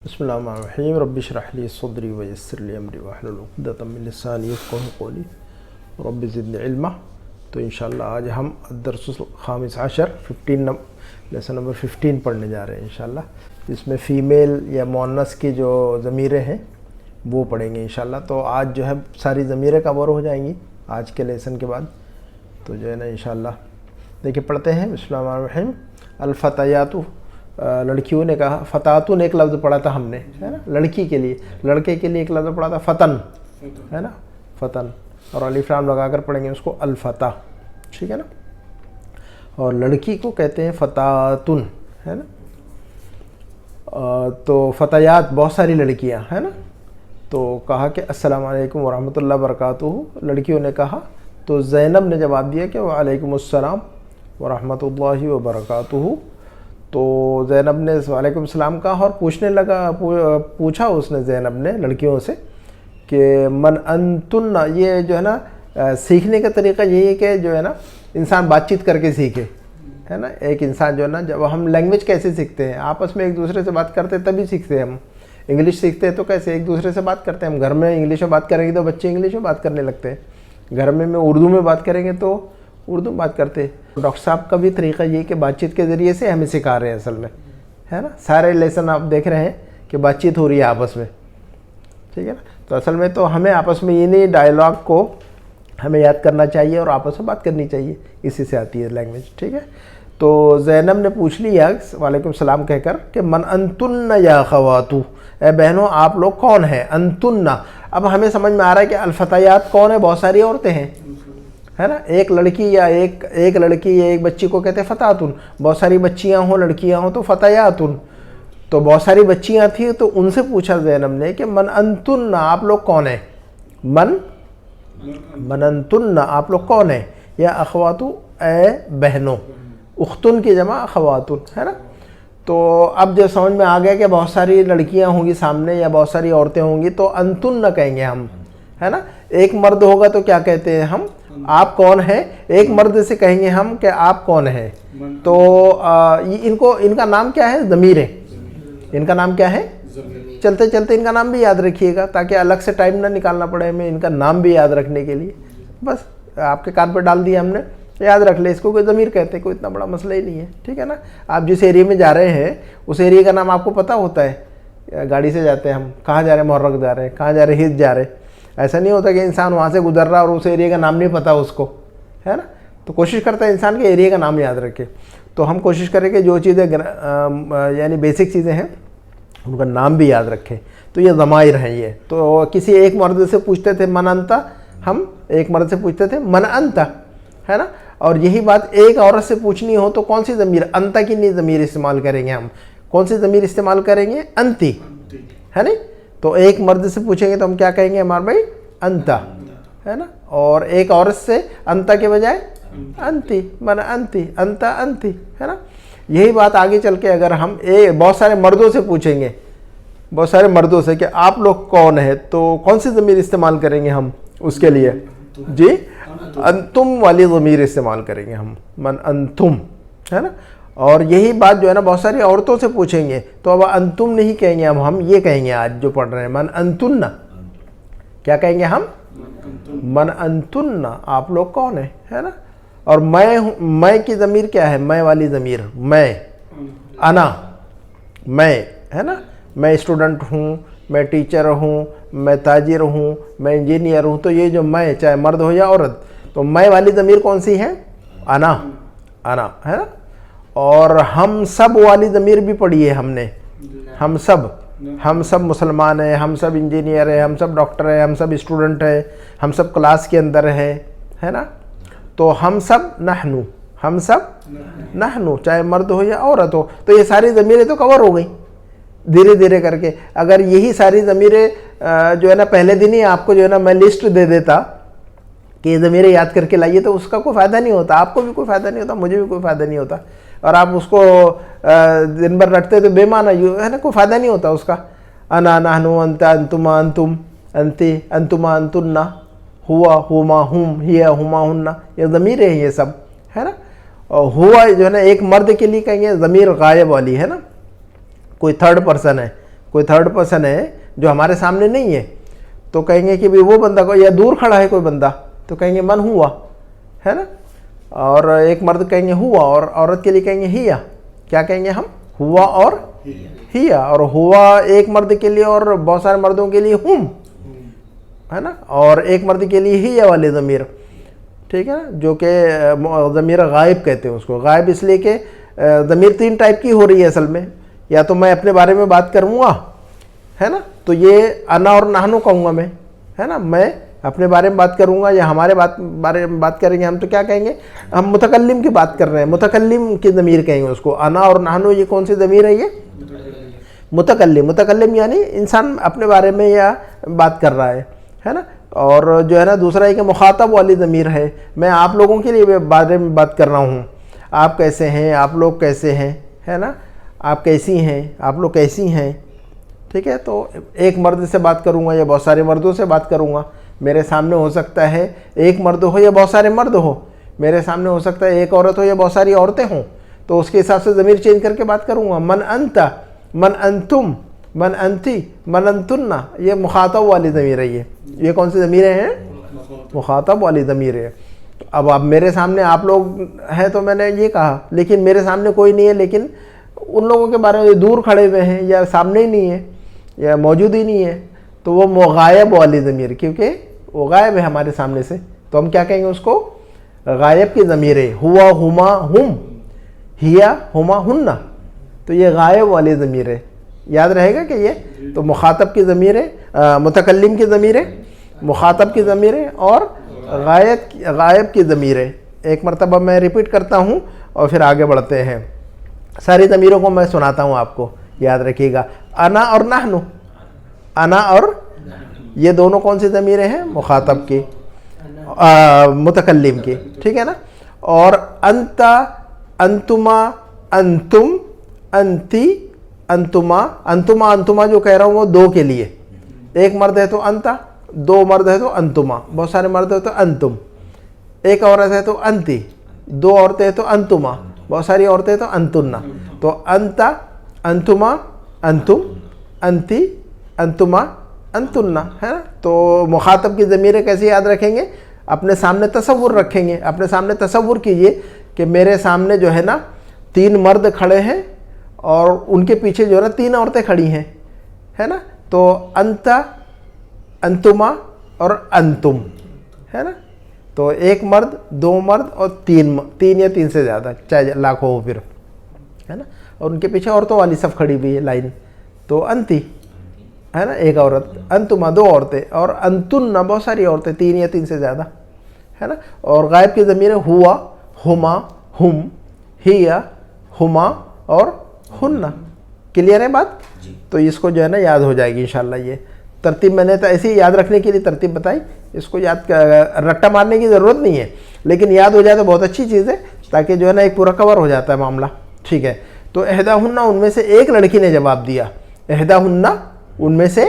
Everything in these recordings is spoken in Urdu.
بسم اللہ الرحمن الرحیم رب اشرح لی صدری ویسر لی امری واحلل عقدۃ من لسانی یفقهوا قولی رب زدنی علما۔ تو انشاءاللہ آج ہم الدرس الخامس عشر لیسن نمبر 15 پڑھنے جا رہے ہیں انشاءاللہ، جس میں فیمیل یا مؤنث کی جو ضمیریں ہیں وہ پڑھیں گے انشاءاللہ۔ تو آج جو ہے ساری ضمیریں کور ہو جائیں گی آج کے لیسن کے بعد، تو جو ہے نا انشاءاللہ دیکھیں پڑھتے ہیں۔ بسم اللہ الرحمن الرحیم۔ الفتیات، لڑکیوں نے کہا، فتاتن ایک لفظ پڑھا تھا ہم نے، ہے نا، لڑکی کے لیے، لڑکے کے لیے ایک لفظ پڑھا تھا فتن، ہے نا، فتن، اور الف لام لگا کر پڑھیں گے اس کو الفتح، ٹھیک ہے نا۔ اور لڑکی کو کہتے ہیں فتاتن، ہے نا۔ تو فتیات بہت ساری لڑکیاں، ہے نا۔ تو کہا کہ السلام علیکم ورحمۃ اللہ وبرکاتہ، لڑکیوں نے کہا، تو زینب نے جواب دیا کہ وعلیکم السلام ورحمۃ اللہ وبرکاتہ۔ تو زینب نے وعلیکم السلام کہا اور پوچھا اس نے، زینب نے لڑکیوں سے کہ من انتن، یہ جو ہے نا سیکھنے کا طریقہ یہی ہے کہ جو ہے نا انسان بات چیت کر کے سیکھے، ہے نا۔ ایک انسان جو ہے نا، جب ہم لینگویج کیسے سیکھتے ہیں، آپس میں ایک دوسرے سے بات کرتے ہیں تبھی سیکھتے ہیں ہم۔ انگلش سیکھتے ہیں تو کیسے ایک دوسرے سے بات کرتے ہیں ہم، گھر میں انگلش میں بات کریں گے تو بچے انگلش میں بات کرنے لگتے ہیں، گھر میں اردو میں بات کریں گے تو اردو میں بات کرتے ہیں۔ ڈاکٹر صاحب کا بھی طریقہ یہ کہ بات چیت کے ذریعے سے ہمیں سکھا رہے ہیں اصل میں، ہے نا۔ سارے لیسن آپ دیکھ رہے ہیں کہ بات چیت ہو رہی ہے آپس میں، ٹھیک ہے نا۔ تو اصل میں تو ہمیں آپس میں انہیں ڈائلاگ کو ہمیں یاد کرنا چاہیے اور آپس میں بات کرنی چاہیے، اسی سے آتی ہے لینگویج، ٹھیک ہے۔ تو زینب نے پوچھ لیا وعلیکم السلام کہہ کر کہ من انتن یا خواتو، اے بہنوں آپ لوگ کون ہیں، انتن۔ اب ہمیں سمجھ میں آ رہا ہے کہ الفتیات کون ہے، بہت ساری عورتیں ہیں، ہے نا۔ ایک لڑکی یا ایک لڑکی یا ایک بچی کو کہتے ہیں فتاتن، بہت ساری بچیاں ہوں، لڑکیاں ہوں تو فتیاتن۔ تو بہت ساری بچیاں تھیں تو ان سے پوچھا زینب نے کہ من انتن، آپ لوگ کون ہیں، من انتن، آپ لوگ کون ہیں، یا اخواتو، اے بہنوں، اختن کی جمع اخواتن، ہے نا۔ تو اب جب سمجھ میں آ گیا کہ بہت ساری لڑکیاں ہوں گی سامنے یا بہت ساری عورتیں ہوں گی تو انتن نہ کہیں گے ہم، ہے نا۔ ایک مرد ہوگا تو کیا کہتے ہیں ہم، آپ کون ہیں، ایک مرد سے کہیں گے ہم کہ آپ کون ہیں۔ تو ان کا نام کیا ہے، ضمیر ہے، ان کا نام کیا ہے، چلتے چلتے ان کا نام بھی یاد رکھیے گا تاکہ الگ سے ٹائم نہ نکالنا پڑے ہمیں ان کا نام بھی یاد رکھنے کے لیے۔ بس آپ کے کان پہ ڈال دیا ہم نے، یاد رکھ لے اس کو، کوئی ضمیر کہتے ہیں، کوئی اتنا بڑا مسئلہ ہی نہیں ہے، ٹھیک ہے نا۔ آپ جس ایریے میں جا رہے ہیں اس ایریے کا نام آپ کو پتہ ہوتا ہے، گاڑی سے جاتے ہیں ہم، کہاں جا رہے ہیں، محرک جا رہے ہیں، کہاں جا رہے ہیں، ہت جا رہے ہیں۔ ایسا نہیں ہوتا کہ انسان وہاں سے گزر رہا اور اس ایریے کا نام نہیں پتہ اس کو، ہے نا۔ تو کوشش کرتا ہے انسان کے ایریے کا نام یاد رکھے۔ تو ہم کوشش کریں کہ جو چیزیں یعنی بیسک چیزیں ہیں ان کا نام بھی یاد رکھیں۔ تو یہ ضمائر ہیں یہ۔ تو کسی ایک مرد سے پوچھتے تھے من انتا، ہم ایک مرد سے پوچھتے تھے من انتا، ہے نا۔ اور یہی بات ایک عورت سے پوچھنی ہو تو کون سی ضمیر، انتا کی نہیں ضمیر استعمال کریں گے ہم، کون سی ضمیر استعمال کریں گے، انتی، ہے نا۔ تو ایک مرد سے پوچھیں گے تو ہم کیا کہیں گے ہمارے بھائی، انتا، ہے نا۔ اور ایک عورت سے انتا کے بجائے انتی، من انتی، انتا انتی، ہے نا۔ یہی بات آگے چل کے اگر ہم بہت سارے مردوں سے پوچھیں گے، بہت سارے مردوں سے کہ آپ لوگ کون ہیں، تو کون سی ضمیر استعمال کریں گے ہم اس کے لیے، جی انتم والی ضمیر استعمال کریں گے ہم، من انتم، ہے نا۔ اور یہی بات جو ہے نا بہت ساری عورتوں سے پوچھیں گے تو اب انتم نہیں کہیں گے، اب ہم یہ کہیں گے آج جو پڑھ رہے ہیں، من انتن، کیا کہیں گے ہم، من انتن، آپ لوگ کون ہیں، ہے نا۔ اور میں کی ضمیر کیا ہے، میں والی ضمیر، میں، انا، میں، ہے نا۔ میں اسٹوڈنٹ ہوں، میں ٹیچر ہوں، میں تاجر ہوں، میں انجینئر ہوں، تو یہ جو میں چاہے مرد ہو یا عورت، تو میں والی ضمیر کون سی ہے، انا، انا، ہے نا۔ اور ہم سب والی ضمیر بھی پڑھی ہے ہم نے، ہم سب مسلمان ہیں، ہم سب انجینئر ہیں، ہم سب ڈاکٹر ہیں، ہم سب اسٹوڈنٹ ہیں، ہم سب کلاس کے اندر ہیں، ہے نا۔ تو ہم سب نحنو، ہم سب نحنو، چاہے مرد ہو یا عورت ہو، تو یہ ساری ضمیریں تو کور ہو گئی دھیرے دھیرے کر کے۔ اگر یہی ساری ضمیریں جو ہے نا پہلے دن ہی آپ کو جو ہے نا میں لسٹ دے دیتا کہ یہ ضمیریں یاد کر کے لائیے تو اس کا کوئی فائدہ نہیں ہوتا، آپ کو بھی کوئی فائدہ نہیں ہوتا، مجھے بھی کوئی فائدہ نہیں ہوتا، اور آپ اس کو دن بھر رٹتے تو بے معنی ہے نا، کوئی فائدہ نہیں ہوتا اس کا۔ انا، نحنو، انتا، انتما، انتم، انتی، انتما، انتن، ہوا، ہما، ہم، ہیا، ہما، ہن، یہ ضمیریں ہیں یہ سب، ہے نا۔ اور ہوا جو ہے نا ایک مرد کے لیے کہیں گے ضمیر غائب والی، ہے نا، کوئی تھرڈ پرسن ہے، کوئی تھرڈ پرسن ہے جو ہمارے سامنے نہیں ہے تو کہیں گے کہ بھی وہ بندہ کو, یا دور کھڑا ہے کوئی بندہ تو کہیں گے من ہوا, ہے نا. اور ایک مرد کہیں گے ہوا, اور عورت کے لیے کہیں گے ہیا. کیا کہیں گے ہم؟ ہوا اور ہیا. اور ہوا ایک مرد کے لیے اور بہت سارے مردوں کے لیے ہم, ہے نا. اور ایک مرد کے لیے ہیا والے ضمیر, ٹھیک ہے نا, جو کہ ضمیر غائب کہتے ہیں اس کو. غائب اس لیے کہ ضمیر 3 ٹائپ کی ہو رہی ہے اصل میں. یا تو میں اپنے بارے میں بات کروں گا, ہے نا, تو یہ انا اور نحنو کہوں گا میں, ہے نا. میں اپنے بارے میں بات کروں گا یا ہمارے بارے میں بات کریں گے ہم, تو کیا کہیں گے؟ ہم متکلم کی بات کر رہے ہیں, متکلم کی ضمیر کہیں گے اس کو. انا اور نحنو یہ کون سی ضمیر ہے؟ یہ متکلم. متکلم یعنی انسان اپنے بارے میں یا بات کر رہا ہے نا. اور جو ہے نا دوسرا ہے کہ مخاطب والی ضمیر ہے, میں آپ لوگوں کے لیے بارے میں بات کر رہا ہوں. آپ کیسے ہیں, آپ لوگ کیسے ہیں, ہے نا. آپ کیسی ہیں, آپ لوگ کیسی ہیں, ٹھیک ہے. تو ایک مرد سے بات کروں گا یا بہت سارے مردوں سے بات کروں گا. میرے سامنے ہو سکتا ہے ایک مرد ہو یا بہت سارے مرد ہو. میرے سامنے ہو سکتا ہے ایک عورت ہو یا بہت ساری عورتیں ہوں. تو اس کے حساب سے ضمیر چینج کر کے بات کروں گا. من انت, من انتم, من انتی, من انتن, یہ مخاطب والی ضمیر ہے. یہ کون سی ضمیریں ہیں؟ مخاطب والی ضمیر ہے. اب میرے سامنے آپ لوگ ہیں تو میں نے یہ کہا, لیکن میرے سامنے کوئی نہیں ہے, لیکن ان لوگوں کے بارے میں دور کھڑے ہوئے ہیں یا سامنے ہی نہیں ہے یا موجود ہی نہیں ہے, تو وہ غائب والی ضمیر, کیونکہ وہ غائب ہے ہمارے سامنے سے, تو ہم کیا کہیں گے اس کو؟ غائب کی ضمیر ہے. ہوا, ہما, ہم, ہیا, ہما, ہننا, تو یہ غائب والی ضمیر ہے. یاد رہے گا کہ یہ تو مخاطب کی ضمیر ہے, متکلم کی ضمیر ہے, مخاطب کی ضمیر ہے, اور غائب کی ضمیر ہے. ایک مرتبہ میں ریپیٹ کرتا ہوں اور پھر آگے بڑھتے ہیں. ساری ضمیروں کو میں سناتا ہوں آپ کو, یاد رکھیے گا. انا اور نحنو, انا اور یہ دونوں کون سی ضمیریں ہیں؟ مخاطب کی, متکلم کی, ٹھیک ہے نا. اور انتا, انتما, انتم, انتی, انتما. انتما انتما جو کہہ رہا ہوں وہ دو کے لیے. ایک مرد ہے تو انتا, دو مرد ہے تو انتما, بہت سارے مرد ہے تو انتم. ایک عورت ہے تو انتی, دو عورتیں ہیں تو انتما, بہت ساری عورتیں ہیں تو انتنا. تو انتا, انتما, انتم, انتی, انتما, انتنا, ہے نا. تو مخاطب کی ضمیریں کیسے یاد رکھیں گے؟ اپنے سامنے تصور رکھیں گے. اپنے سامنے تصور کیجئے کہ میرے سامنے جو ہے نا 3 مرد کھڑے ہیں اور ان کے پیچھے جو ہے نا 3 عورتیں کھڑی ہیں, ہے نا. تو انتا, انتما اور انتم, ہے نا. تو ایک مرد, 2 مرد اور 3 یا 3 سے زیادہ, چاہے لاکھوں ہو پھر, ہے نا. اور ان کے پیچھے عورتوں والی صف کھڑی ہوئی ہے لائن, تو انتی, ہے نا, ایک عورت. انتما 2 عورتیں, اور انتن بہت ساری عورتیں, 3 یا 3 سے زیادہ, ہے نا. اور غائب کی ضمیر ہے ہوا, ہما, ہم, ہیا, ہما اور ہننا. کلیئر ہے بات؟ تو اس کو جو ہے نا یاد ہو جائے گی انشاءاللہ. یہ ترتیب میں نے تو ایسے ہی یاد رکھنے کے لیے ترتیب بتائی, اس کو یاد رٹا مارنے کی ضرورت نہیں ہے, لیکن یاد ہو جائے تو بہت اچھی چیز ہے, تاکہ جو ہے نا ایک پورا کور ہو جاتا ہے معاملہ, ٹھیک ہے. تو احداہن, ان میں سے ایک لڑکی نے جواب دیا. احداہن, ان میں سے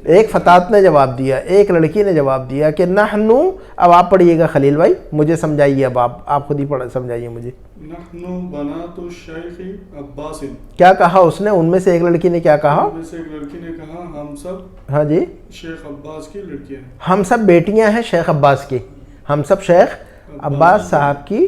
ایک فتات نے جواب دیا, ایک لڑکی نے جواب دیا کہ نحنو. اب آپ پڑھیے گا خلیل بھائی, مجھے سمجھائیے. اب آپ خود ہی سمجھائیے مجھے. نحنو بنات الشیخ عباس. کیا کہا اس نے؟ ان میں سے ایک لڑکی نے کیا کہا؟ ان میں سے ایک لڑکی نے کہا ہم سب, ہاں جی, شیخ عباس کی لڑکیاں ہیں. ہم سب بیٹیاں ہیں شیخ عباس کی. ہم سب شیخ عباس صاحب کی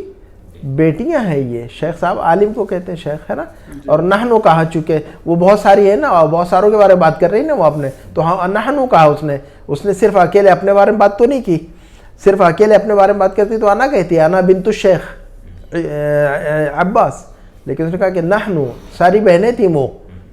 بیٹیاں ہیں. یہ شیخ صاحب عالم کو کہتے ہیں شیخ, ہے نا. اور نحنو کہا, چونکہ وہ بہت ساری ہے نا, اور بہت ساروں کے بارے میں بات کر رہی نا وہ اپنے, تو ہاں نحنو کہا اس نے صرف اکیلے اپنے بارے میں بات تو نہیں کی. صرف اکیلے اپنے بارے میں بات کرتی تو انا کہتی ہے, انا بنت الشیخ عباس. لیکن اس نے کہا کہ نحنو, ساری بہنیں تھیں, وہ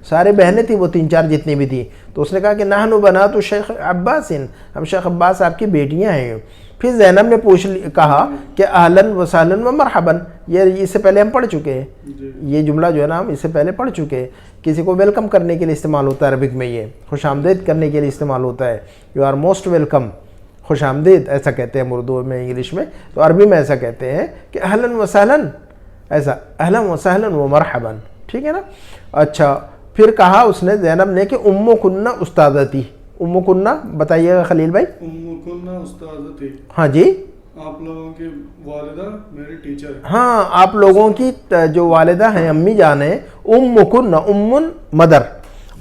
سارے بہنیں تھیں, وہ 3-4 جتنی بھی تھیں. تو اس نے کہا کہ نحنو بنات الشیخ عباس, ہم شیخ عباس آپ کی بیٹیاں ہیں. پھر زینب نے کہا کہ اہلاً و سہلاً و مرحباً. یہ اس سے پہلے ہم پڑھ چکے ہیں, یہ جملہ جو ہے نا ہم اس سے پہلے پڑھ چکے ہیں. کسی کو ویلکم کرنے کے لیے استعمال ہوتا ہے عربک میں, یہ خوش آمدید کرنے کے لیے استعمال ہوتا ہے. یو آر موسٹ ویلکم, خوش آمدید ایسا کہتے ہیں اردو میں, انگلش میں. تو عربی میں ایسا کہتے ہیں کہ اہلاً و سہلاً, ایسا اہلاً و سہلاً و مرحباً, ٹھیک ہے نا. اچھا, پھر کہا اس نے زینب نے کہ ام کنہ استادتی. ام کنہ بتائیے گا خلیل بھائی. ام کنہ استادتی, ہاں جی, آپ لوگوں کی والدہ میری ٹیچر ہے. ہاں, آپ لوگوں کی جو والدہ ہیں, امی جان ہیں. ام کنہ, ام مدر,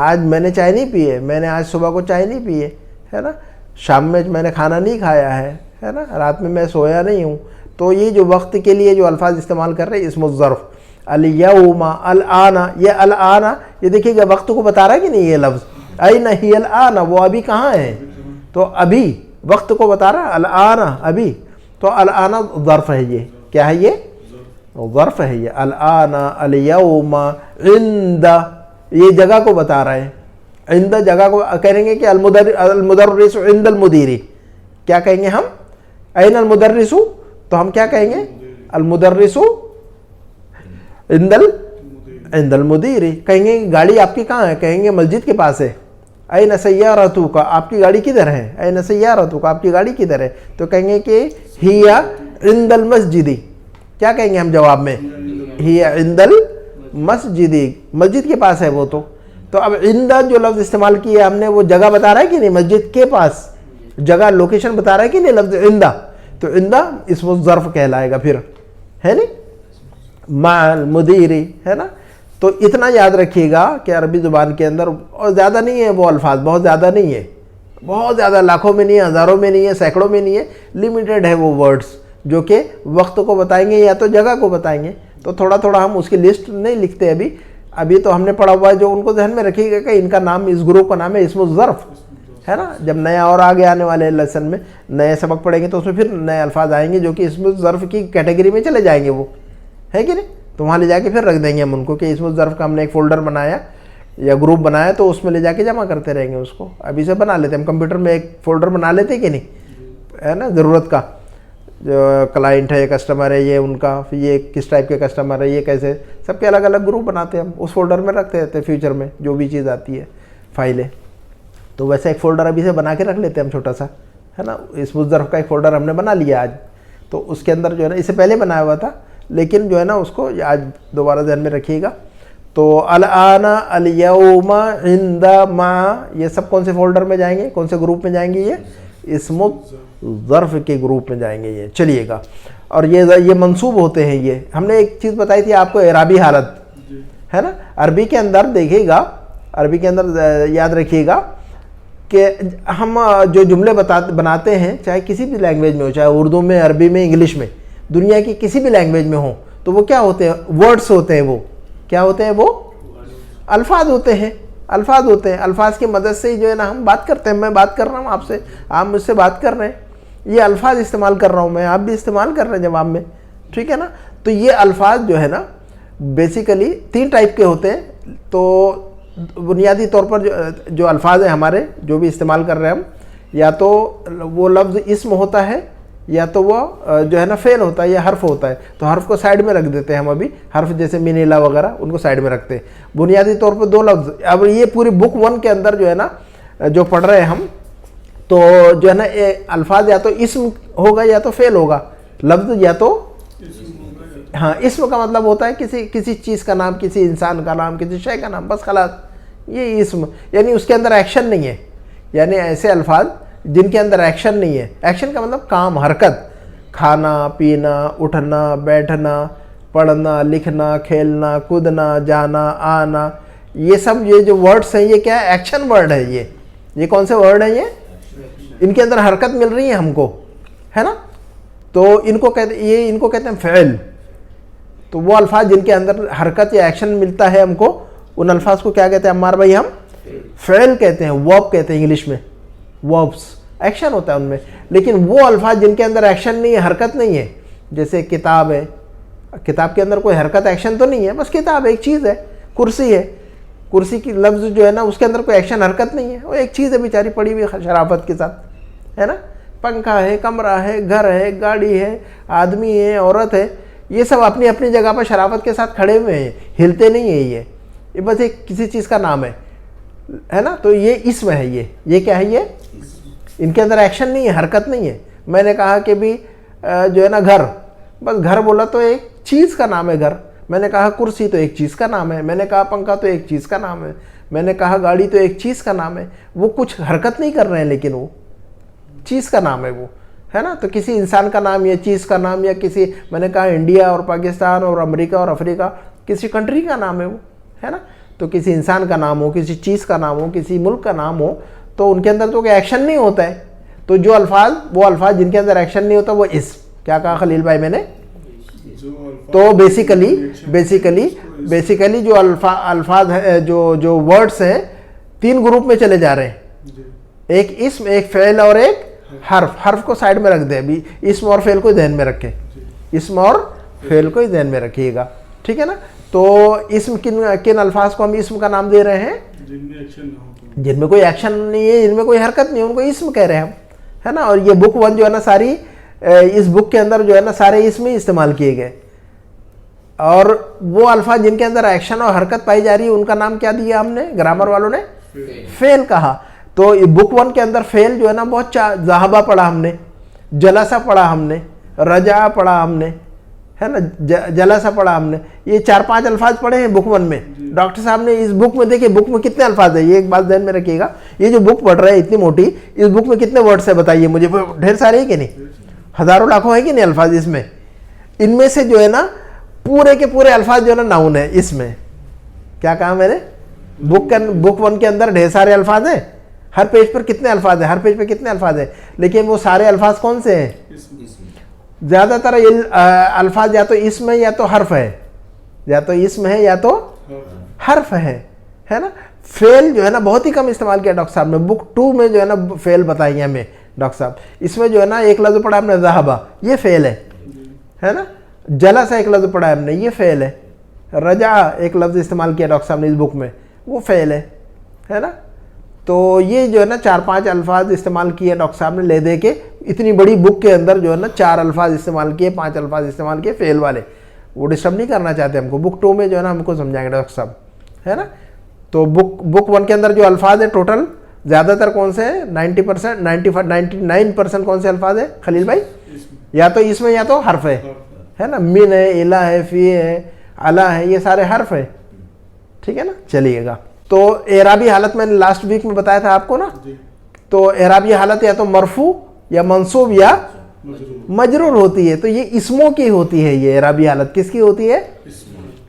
آج میں نے چائے نہیں پی ہے, میں نے آج صبح کو چائے نہیں پی ہے نا, شام میں میں نے کھانا نہیں کھایا ہے نا, رات میں میں سویا نہیں ہوں. تو یہ جو وقت کے لیے جو الفاظ استعمال کر رہے ہیں اسم الظرف, الیوم, الآن, یہ الآن یہ دیکھیے گا وقت کو بتا رہا ہے کہ نہیں یہ لفظ, این ہی الآن, وہ ابھی کہاں ہے, تو ابھی وقت کو بتا رہا ہے, الآن ابھی, تو الآن ظرف ہے, یہ کیا ہے, یہ ظرف ہے, یہ الآن, الیوم, عند, یہ جگہ کو بتا رہے ہیں, عند جگہ کو کہیں گے کہ المدرس عند المدیری, کیا کہیں گے ہم, این المدرس, تو ہم کیا کہیں گے, المدرس عند المدیری. کہیں گے گاڑی آپ کی کہاں ہے, کہیں گے مسجد کے پاس ہے. این سیارتک, آپ کی گاڑی کدھر ہے, این سیارتک, آپ کی گاڑی کدھر ہے, تو کہیں گے کہ ہی عند المسجد, کیا کہیں گے ہم جواب میں, ہی عند المسجد, مسجد کے پاس ہے وہ. تو اب عند جو لفظ استعمال کیا ہم نے, وہ جگہ بتا رہا ہے کہ نہیں, مسجد کے پاس جگہ لوکیشن بتا رہا ہے کہ نہیں لفظ عند, تو عند اسم الظرف کہلائے گا پھر, ہے نہیں, مع المدیری, ہے نا. تو اتنا یاد رکھیے گا کہ عربی زبان کے اندر اور زیادہ نہیں ہے وہ الفاظ, بہت زیادہ نہیں ہے, بہت زیادہ لاکھوں میں نہیں ہے, ہزاروں میں نہیں ہے, سینکڑوں میں نہیں ہے, لمیٹڈ ہے وہ ورڈز جو کہ وقت کو بتائیں گے یا تو جگہ کو بتائیں گے. تو تھوڑا تھوڑا ہم اس کی لسٹ نہیں لکھتے ابھی تو ہم نے پڑھا ہوا ہے, جو ان کو ذہن میں رکھیے گا کہ ان کا نام, اس گروپ کا نام ہے اسم الظرف, ہے نا. جب نیا اور آگے آنے والے لیسن میں نئے سبق پڑھیں گے تو اس میں پھر نئے الفاظ آئیں گے جو کہ اسم الظرف کی کیٹیگری میں چلے جائیں گے, وہ ہے کہ نہیں. تو وہاں لے جا کے پھر رکھ دیں گے ہم ان کو کہ اسم الظرف کا ہم نے ایک فولڈر بنایا یا گروپ بنایا, تو اس میں لے جا کے جمع کرتے رہیں گے اس کو. ابھی سے بنا لیتے ہیں ہم, کمپیوٹر میں ایک فولڈر بنا لیتے کہ نہیں, ہے نا, ضرورت کا, جو کلائنٹ ہے, یہ کسٹمر ہے, یہ ان کا, یہ کس ٹائپ کے کسٹمر ہے, یہ کیسے, سب کے الگ الگ گروپ بناتے ہیں ہم, اس فولڈر میں رکھتے رہتے ہیں فیوچر میں جو بھی چیز آتی ہے, فائلیں. تو ویسے ایک فولڈر ابھی سے بنا کے رکھ لیتے ہیں ہم چھوٹا سا, ہے نا. اسم الظرف کا ایک فولڈر ہم نے بنا لیا آج, تو اس کے اندر جو ہے نا, اس سے پہلے بنایا ہوا تھا لیکن جو ہے نا اس کو آج دوبارہ ذہن میں رکھیے گا. تو الآن, الیوم, عند, مع, یہ سب کون سے فولڈر میں جائیں گے, کون سے گروپ میں جائیں گے, یہ اسم الظرف کے گروپ میں جائیں گے یہ. چلیے گا, اور یہ منصوب ہوتے ہیں. یہ ہم نے ایک چیز بتائی تھی آپ کو, اعرابی حالت, ہے نا. عربی کے اندر دیکھیے گا, عربی کے اندر یاد رکھیے گا کہ ہم جو جملے بناتے ہیں, چاہے کسی بھی لینگویج میں ہو, چاہے اردو میں, عربی میں, انگلش میں, دنیا کی کسی بھی لینگویج میں ہوں, تو وہ کیا ہوتے ہیں, ورڈز ہوتے ہیں. وہ کیا ہوتے ہیں, وہ الفاظ ہوتے ہیں, الفاظ ہوتے ہیں. الفاظ کی مدد سے جو ہے نا ہم بات کرتے ہیں. میں بات کر رہا ہوں آپ سے, آپ مجھ سے بات کر رہے ہیں, یہ الفاظ استعمال کر رہا ہوں میں, آپ بھی استعمال کر رہے ہیں جواب میں, ٹھیک ہے نا. تو یہ الفاظ جو ہے نا بیسیکلی 3 ٹائپ کے ہوتے ہیں. تو بنیادی طور پر جو الفاظ ہیں ہمارے, جو بھی استعمال کر رہے ہیں ہم, یا تو وہ لفظ اسم ہوتا ہے, یا تو وہ جو ہے نا فعل ہوتا ہے, یا حرف ہوتا ہے. تو حرف کو سائڈ میں رکھ دیتے ہیں ہم ابھی, حرف جیسے منیلا وغیرہ, ان کو سائڈ میں رکھتے ہیں. بنیادی طور پر 2 لفظ. اب یہ پوری بک 1 کے اندر جو ہے نا جو پڑھ رہے ہیں ہم, تو جو ہے نا الفاظ یا تو اسم ہوگا یا تو فعل ہوگا. لفظ یا تو, ہاں, اسم کا مطلب ہوتا ہے کسی چیز کا نام, کسی انسان کا نام, کسی شے کا نام, بس خلاص, یہ اسم. یعنی اس کے اندر ایکشن نہیں ہے, یعنی ایسے الفاظ جن کے اندر ایکشن نہیں ہے. ایکشن کا مطلب کام, حرکت, کھانا, پینا, اٹھنا, بیٹھنا, پڑھنا, لکھنا, کھیلنا, کودنا, جانا, آنا, یہ سب یہ جو ورڈز ہیں یہ کیا ہے, ایکشن ورڈ ہے. یہ کون سے ورڈ ہیں, یہ ان کے اندر حرکت مل رہی ہے ہم کو, ہے نا. تو ان کو کہتے ہیں فعل. تو وہ الفاظ جن کے اندر حرکت یا ایکشن ملتا ہے ہم کو, ان الفاظ کو کیا کہتے ہیں عمار بھائی, ہم فعل کہتے ہیں, ورب کہتے ہیں انگلش میں. وربس, ایکشن ہوتا ہے ان میں. لیکن وہ الفاظ جن کے اندر ایکشن نہیں ہے, حرکت نہیں ہے, جیسے کتاب ہے, کتاب کے اندر کوئی حرکت ایکشن تو نہیں ہے, بس کتاب ایک چیز ہے. کرسی ہے, کرسی کی لفظ جو ہے نا اس کے اندر کوئی ایکشن حرکت نہیں ہے, وہ ایک چیز ہے بیچاری پڑی ہوئی شرافت کے ساتھ, ہے نا. پنکھا ہے, کمرہ ہے, گھر ہے, گاڑی ہے, آدمی ہے, عورت ہے, یہ سب اپنی اپنی جگہ پر شرافت کے ساتھ کھڑے ہوئے ہیں, ہلتے نہیں ہیں. یہ بس ایک کسی چیز کا نام ہے نا. تو یہ اسم ہے. یہ کیا ہے, یہ ان کے اندر ایکشن نہیں ہے, حرکت نہیں ہے. میں نے کہا کہ بھی جو ہے نا گھر, بس گھر بولا تو ایک چیز کا نام ہے گھر. میں نے کہا کرسی تو ایک چیز کا نام ہے. میں نے کہا پنکھا تو ایک چیز کا نام ہے. میں نے کہا گاڑی تو ایک چیز کا نام ہے. وہ کچھ حرکت نہیں کر رہے ہیں لیکن وہ چیز کا نام ہے, وہ ہے نا. تو کسی انسان کا نام یا چیز کا نام, یا کسی, میں نے کہا انڈیا اور پاکستان اور امریکہ اور افریقہ, کسی کنٹری کا نام ہے وہ, ہے نا. تو کسی انسان کا نام ہو, کسی چیز کا نام ہو, کسی ملک کا نام ہو, تو ان کے اندر تو کوئی ایکشن نہیں ہوتا ہے. تو جو الفاظ, وہ الفاظ جن کے اندر ایکشن نہیں ہوتا وہ اسم. کیا کہا خلیل بھائی میں نے؟ تو بیسیکلی جو الفاظ ہے, جو ورڈز ہیں 3 گروپ میں چلے جا رہے ہیں. ایک اسم, ایک فعل اور ایک حرف. حرف کو سائڈ میں رکھ دیں ابھی, اسم اور فعل کو ذہن میں رکھیں. اسم اور فعل کو ذہن میں رکھیے گا, ٹھیک ہے نا. تو اسم کن الفاظ کو ہم اسم کا نام دے رہے ہیں؟ جن میں کوئی ایکشن نہیں ہے, جن میں کوئی حرکت نہیں ہے, ان کو اسم کہہ رہے ہیں ہم, ہے نا. اور یہ بک 1 جو ہے نا ساری, اس بک کے اندر جو ہے نا سارے اسم ہی استعمال کیے گئے. اور وہ الفاظ جن کے اندر ایکشن اور حرکت پائی جا رہی ہے ان کا نام کیا دیا ہم نے, گرامر والوں نے؟ فعل کہا. تو بک 1 کے اندر فعل جو ہے نا بہت ذہبہ پڑھا ہم نے, جلسہ پڑھا ہم نے, رجع پڑھا ہم نے, ہے نا, جلسہ پڑھا ہم نے. یہ 4-5 الفاظ پڑھے ہیں بک 1 میں. ڈاکٹر صاحب نے اس بک میں, دیکھیں بک میں کتنے الفاظ ہیں, یہ ایک بات ذہن میں رکھیے گا. یہ جو بک پڑھ رہے ہیں اتنی موٹی, اس بک میں کتنے ورڈز ہیں بتائیے مجھے؟ ڈھیر سارے ہیں کہ نہیں؟ ہزاروں لاکھوں ہیں کہ نہیں الفاظ اس میں؟ ان میں سے جو ہے نا پورے کے پورے الفاظ جو ہے نا ناؤن ہے اس میں. کیا کہا میں نے؟ بک 1 کے اندر ڈھیر سارے الفاظ ہیں. ہر پیج پر کتنے الفاظ ہیں؟ ہر پیج پہ کتنے الفاظ ہیں؟ لیکن وہ سارے الفاظ کون سے ہیں؟ زیادہ تر الفاظ یا تو اسم ہے یا تو حرف ہے, یا تو اسم ہے یا تو حرف ہے نا. فعل جو ہے نا بہت ہی کم استعمال کیا ڈاکٹر صاحب نے. بک 2 میں جو ہے نا فعل بتائیے ہمیں ڈاکٹر صاحب. اس میں جو ہے نا ایک لفظ پڑھا ہم نے ذہبہ, یہ فعل ہے نا. جلسہ ایک لفظ پڑھا ہم نے, یہ فعل ہے. رجع ایک لفظ استعمال کیا ڈاکٹر صاحب نے اس بک میں, وہ فعل ہے نا. تو یہ جو ہے نا 4-5 الفاظ استعمال کیے ڈاکٹر صاحب نے لے دے کے. اتنی بڑی بک کے اندر جو ہے نا 4 الفاظ استعمال کیے, 5 الفاظ استعمال کیے فعل والے. وہ ڈسٹرب نہیں کرنا چاہتے ہم کو. بک 2 میں جو ہے نا ہم کو سمجھائیں گے ڈاکٹر صاحب, ہے نا. تو بک 1 کے اندر جو الفاظ ہیں ٹوٹل زیادہ تر کون سے ہیں؟ 90%, 99% کون سے الفاظ ہیں خلیل بھائی؟ یا تو اسم ہے یا تو حرف ہے نا. من ہے, الہ ہے, فی ہے, علا ہے, یہ سارے حرف ہیں, ٹھیک ہے نا. چلیے گا. تو اعرابی حالت میں نے لاسٹ ویک میں بتایا تھا آپ کو نا. تو اعرابی حالت یا تو مرفوع یا منصوب یا مجرور ہوتی ہے. تو یہ اسموں کی ہوتی ہے. یہ اعرابی حالت کس کی ہوتی ہے؟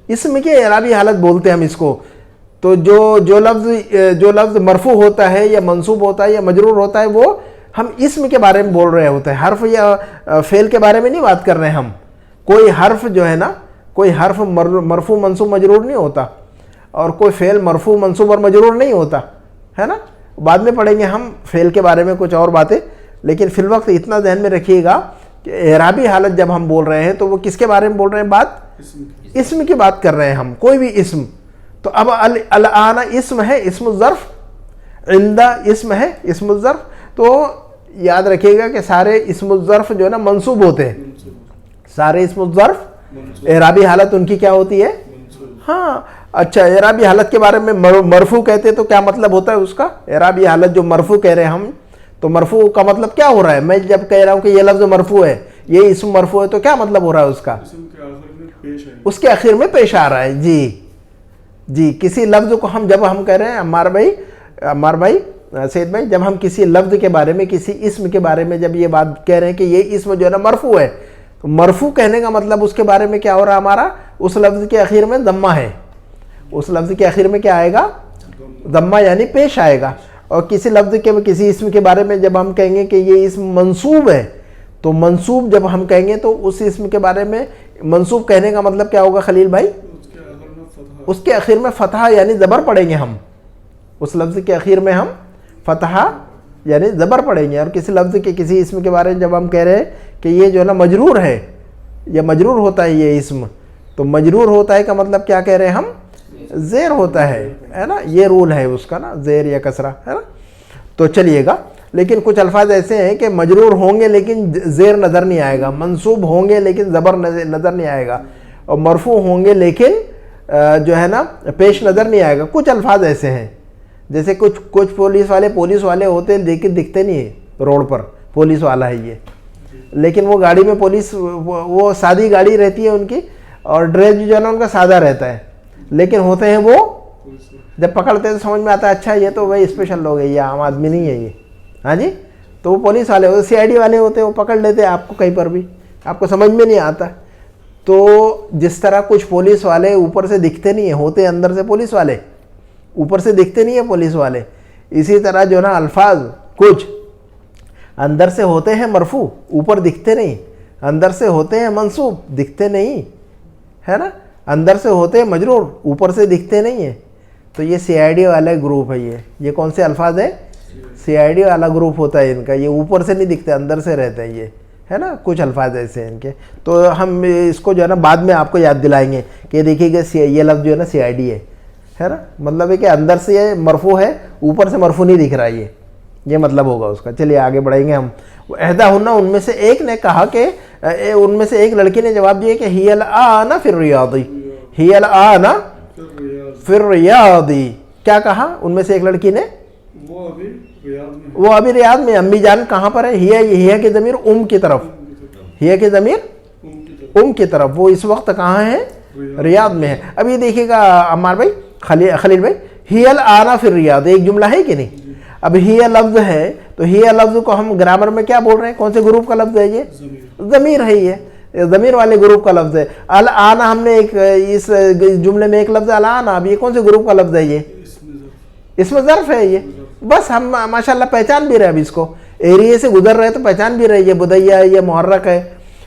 اسم کی اعرابی حالت بولتے ہیں ہم اس کو. تو جو لفظ مرفوع ہوتا ہے یا منصوب ہوتا ہے یا مجرور ہوتا ہے وہ ہم اسم کے بارے میں بول رہے ہوتے ہیں. حرف یا فعل کے بارے میں نہیں بات کر رہے ہیں ہم. کوئی حرف جو ہے نا, کوئی حرف مرفوع منصوب مجرور نہیں ہوتا, اور کوئی فعل مرفوع منصوب اور مجرور نہیں ہوتا, ہے نا. بعد میں پڑھیں گے ہم فعل کے بارے میں کچھ اور باتیں. لیکن فی الوقت اتنا ذہن میں رکھیے گا کہ اعرابی حالت جب ہم بول رہے ہیں تو وہ کس کے بارے میں بول رہے ہیں بات؟ اسم کی بات کر رہے ہیں ہم, کوئی بھی اسم. تو اب الآن اسم ہے, اسم الظرف. عندہ اسم ہے, اسم الظرف. تو یاد رکھیے گا کہ سارے اسم الظرف جو ہے نا منصوب ہوتے ہیں. سارے اسم الظرف اعرابی حالت ان کی کیا ہوتی ہے؟ ہاں. اچھا, اعرابی حالت کے بارے میں مرفوع کہتے ہیں تو کیا مطلب ہوتا ہے اس کا؟ اعرابی حالت جو مرفوع کہہ رہے ہیں ہم, تو مرفوع کا مطلب کیا ہو رہا ہے؟ میں جب کہہ رہا ہوں کہ یہ لفظ مرفوع ہے, یہ اسم مرفوع ہے, تو کیا مطلب ہو رہا ہے اس کا؟ اس کے آخر میں پیش آ رہا ہے. جی کسی لفظ کو ہم جب ہم کہہ رہے ہیں عمار بھائی سید بھائی, جب ہم کسی لفظ کے بارے میں, کسی اسم کے بارے میں جب یہ بات کہہ رہے ہیں کہ یہ اسم جو ہے نا مرفوع ہے, تو مرفوع کہنے کا مطلب اس کے بارے میں کیا ہو رہا ہے ہمارا؟ اس لفظ کے آخر میں ضمہ ہے. اس لفظ کے آخر میں کیا آئے گا؟ ضمہ, یعنی پیش آئے گا. اور کسی لفظ کے, کسی اسم کے بارے میں جب ہم کہیں گے کہ یہ اسم منصوب ہے, تو منصوب جب ہم کہیں گے تو اس اسم کے بارے میں منصوب کہنے کا مطلب کیا ہوگا خلیل بھائی؟ اس کے آخر میں فتحہ یعنی زبر پڑیں گے ہم. اس لفظ کے آخر میں ہم فتحہ یعنی زبر پڑیں گے. اور کسی لفظ کے, کسی اسم کے بارے میں جب ہم کہہ رہے ہیں کہ یہ جو ہے نا مجرور ہے, یا مجرور ہوتا ہے یہ اسم, تو مجرور ہوتا ہے کا مطلب کیا کہہ رہے ہیں ہم؟ زیر ہوتا ہے نا. یہ رول ہے اس کا نا, زیر یا کسرہ, ہے نا. تو چلیے گا. لیکن کچھ الفاظ ایسے ہیں کہ مجرور ہوں گے لیکن زیر نظر نہیں آئے گا, منصوب ہوں گے لیکن زبر نظر نہیں آئے گا, اور مرفوع ہوں گے لیکن جو ہے نا پیش نظر نہیں آئے گا. کچھ الفاظ ایسے ہیں, جیسے کچھ پولیس والے ہوتے ہیں لیکن دکھتے نہیں ہیں روڈ پر, پولیس والا ہے یہ, لیکن وہ گاڑی میں پولیس, وہ سادی گاڑی رہتی ہے ان کی, اور ڈریس بھی جو ہے نا ان کا سادہ رہتا ہے, لیکن ہوتے ہیں وہ, جب پکڑتے ہیں تو سمجھ میں آتا ہے اچھا یہ تو وہی اسپیشل لوگ ہیں, یہ عام آدمی نہیں ہے یہ. ہاں جی. تو وہ پولیس والے ہوتے, CID والے ہوتے ہیں, وہ پکڑ لیتے ہیں آپ کو کہیں پر بھی, آپ کو سمجھ میں نہیں آتا. تو جس طرح کچھ پولیس والے اوپر سے دکھتے نہیں ہیں, ہوتے اندر سے پولیس والے, اوپر سے دکھتے نہیں ہیں پولیس والے. اسی طرح جو ہے نا الفاظ کچھ اندر سے ہوتے ہیں مرفوع, اوپر دکھتے نہیں, اندر سے ہوتے ہیں منصوب, دکھتے نہیں ہے نا, اندر سے ہوتے ہیں مجرور, اوپر سے دکھتے نہیں ہیں. تو یہ سی آئی ڈی والا گروپ ہے. یہ کون سے الفاظ ہیں؟ سی آئی ڈی والا گروپ ہوتا ہے ان کا. یہ اوپر سے نہیں دکھتے, اندر سے رہتے ہیں یہ, ہے نا. کچھ الفاظ ایسے ہیں ان کے. تو ہم اس کو جو ہے نا بعد میں آپ کو یاد دلائیں گے کہ دیکھیے کہ یہ لفظ جو ہے نا سی آئی ڈی ہے نا. مطلب ہے کہ اندر سے یہ مرفوع ہے, اوپر سے مرفوع نہیں دکھ رہا یہ مطلب ہوگا اس کا. چلیے آگے بڑھیں گے ہم. احداہن, ان میں سے ایک نے کہا کہ ان میں سے ایک لڑکی نے جواب دیا کہ ہی الآن فی الریاض, ہی الآن فی الریاض. کیا کہا ان میں سے ایک لڑکی نے؟ وہ ابھی ریاض میں. امی جان کہاں پر ہے؟ ہی کی ضمیر ام کی طرف, ہی کی ضمیر ام کی طرف. وہ اس وقت کہاں ہے؟ ریاض میں ہے. اب یہ دیکھیے گا عمار بھائی, خلیل بھائی, ہی الآن فی الریاض ایک جملہ ہے کہ نہیں؟ اب ہی لفظ ہے تو ہی لفظ کو ہم گرامر میں کیا بول رہے ہیں؟ کون سے گروپ کا لفظ ہے یہ؟ ضمیر ہے. یہ ضمیر والے گروپ کا لفظ ہے. الآن ہم نے ایک اس جملے میں ایک لفظ الآن, اب یہ کون سے گروپ کا لفظ ہے؟ یہ اسم ظرف ہے. یہ بس ہم ماشاءاللہ پہچان بھی رہے. اب اس کو ایریے سے گزر رہے تو پہچان بھی رہے. یہ بدیہ ہے, یہ محرک ہے,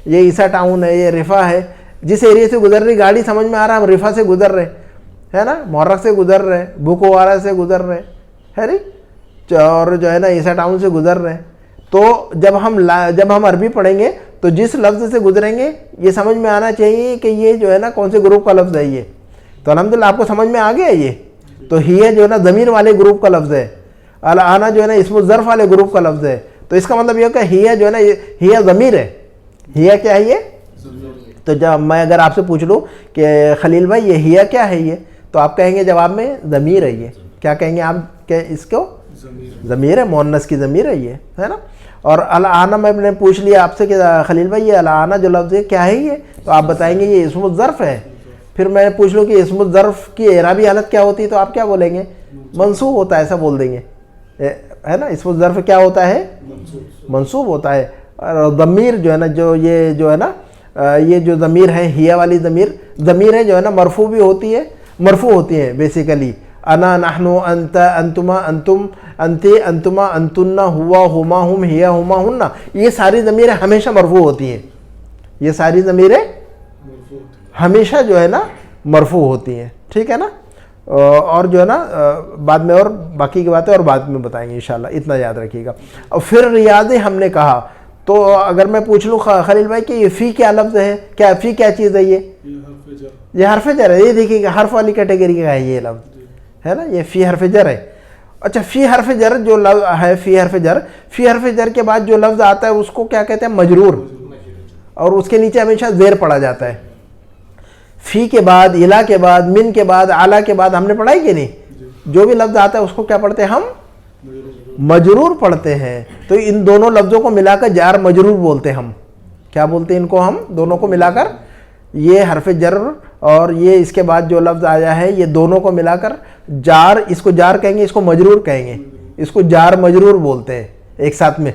یہ عیسیٰ ٹاؤن ہے, یہ رفا ہے. جس ایریے سے گزر رہی گاڑی سمجھ میں آ رہا ہم رفا سے گزر رہے, ہے نا, محرک سے گزر رہے, بھوکوارا سے گزر رہے, ہے نا, اور جو ہے نا عیسیٰ ٹاؤن سے گزر رہے. تو جب ہم عربی پڑھیں گے تو جس لفظ سے گزریں گے یہ سمجھ میں آنا چاہیے کہ یہ جو ہے نا کون سے گروپ کا لفظ ہے یہ. تو الحمدللہ آپ کو سمجھ میں آ گیا یہ. تو ہی جو ہے نا ضمیر والے گروپ کا لفظ ہے, الآن جو ہے نا اسم الظرف والے گروپ کا لفظ ہے. تو اس کا مطلب یہ کہ ہی جو ہے نا ہی ضمیر ہے. ہی کیا ہے یہ؟ تو جب میں اگر آپ سے پوچھ لوں کہ خلیل بھائی یہ ہی کیا ہے یہ, تو آپ کہیں گے جواب میں ضمیر ہے یہ. کیا کہیں گے آپ کہ اس کو؟ ضمیر ہے, مؤنث کی ضمیر ہے یہ, ہے نا. اور الآن میں نے پوچھ لیا آپ سے کہ خلیل بھائی یہ الآن جو لفظ ہے کیا ہے یہ, تو آپ بتائیں گے یہ اسم الظرف ہے. پھر میں پوچھ لوں کہ اسم الظرف کی اعرابی حالت کیا ہوتی ہے, تو آپ کیا بولیں گے؟ منصوب ہوتا ہے, ایسا بول دیں گے, ہے نا. اسم الظرف کیا ہوتا ہے؟ منصوب ہوتا ہے. اور ضمیر جو ہے نا یہ جو ہے نا یہ جو ضمیر ہے ہی والی ضمیر ہے جو ہے نا مرفوع بھی ہوتی ہے, مرفوع ہوتی ہے بیسیکلی. انا نحن انت انتما انتم انتی انتما انتن ہوا ہما ہم ہیا ہما ہن, یہ ساری ضمیریں ہمیشہ مرفوع ہوتی ہیں. یہ ساری ضمیریں ہمیشہ جو ہے نا مرفوع ہوتی ہیں, ٹھیک ہے نا. اور جو ہے نا بعد میں اور باقی کی باتیں اور بعد میں بتائیں گے انشاءاللہ, اتنا یاد رکھیے گا. اور پھر ریاض ہم نے کہا, تو اگر میں پوچھ لوں خلیل بھائی کہ یہ فی کیا لفظ ہے, کیا فی کیا چیز ہے یہ حرف جر ہے. یہ دیکھیے کہ حرف والی کیٹیگری کا ہے یہ لفظ, ہے نا. یہ فی حرف جر ہے. اچھا, فی حرف جر جو لفظ ہے, فی حرف جر کے بعد جو لفظ آتا ہے اس کو کیا کہتے ہیں؟ مجرور. اور اس کے نیچے ہمیشہ زیر پڑا جاتا ہے. فی کے بعد, الا کے بعد, من کے بعد, اعلیٰ کے بعد ہم نے پڑھا ہے کہ نہیں؟ جو بھی لفظ آتا ہے اس کو کیا پڑھتے ہیں ہم؟ مجرور پڑھتے ہیں. تو ان دونوں لفظوں کو ملا کر جار مجرور بولتے ہیں ہم. کیا بولتے ہیں ان کو ہم؟ دونوں کو ملا کر, یہ حرف جر اور یہ اس کے بعد جو لفظ آیا ہے یہ دونوں کو ملا کر جار, اس کو جار کہیں گے, اس کو مجرور کہیں گے. اس کو جار مجرور بولتے ہیں ایک ساتھ میں.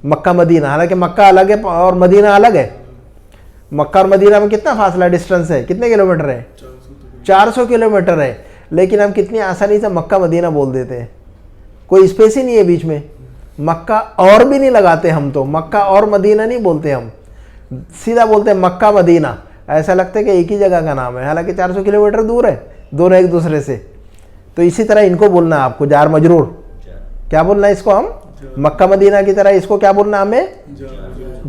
مکہ مدینہ, حالانکہ مکہ الگ ہے اور مدینہ الگ ہے. مکہ اور مدینہ میں کتنا فاصلہ ڈسٹنس ہے, کتنے کلومیٹر ہے؟ 400 کلومیٹر ہے. لیکن ہم کتنی آسانی سے مکہ مدینہ بول دیتے ہیں, کوئی اسپیس ہی نہیں ہے بیچ میں. مکہ اور بھی نہیں لگاتے ہم, تو مکہ اور مدینہ نہیں بولتے ہم, سیدھا بولتے ہیں مکہ مدینہ. ایسا لگتا ہے کہ ایک ہی جگہ کا نام ہے, حالانکہ 400 کلومیٹر دور ہے دونوں ایک دوسرے سے. تو اسی طرح ان کو بولنا ہے آپ کو جار مجرور. کیا بولنا ہے اس کو ہم؟ مکہ مدینہ کی طرح اس کو کیا بولنا ہمیں؟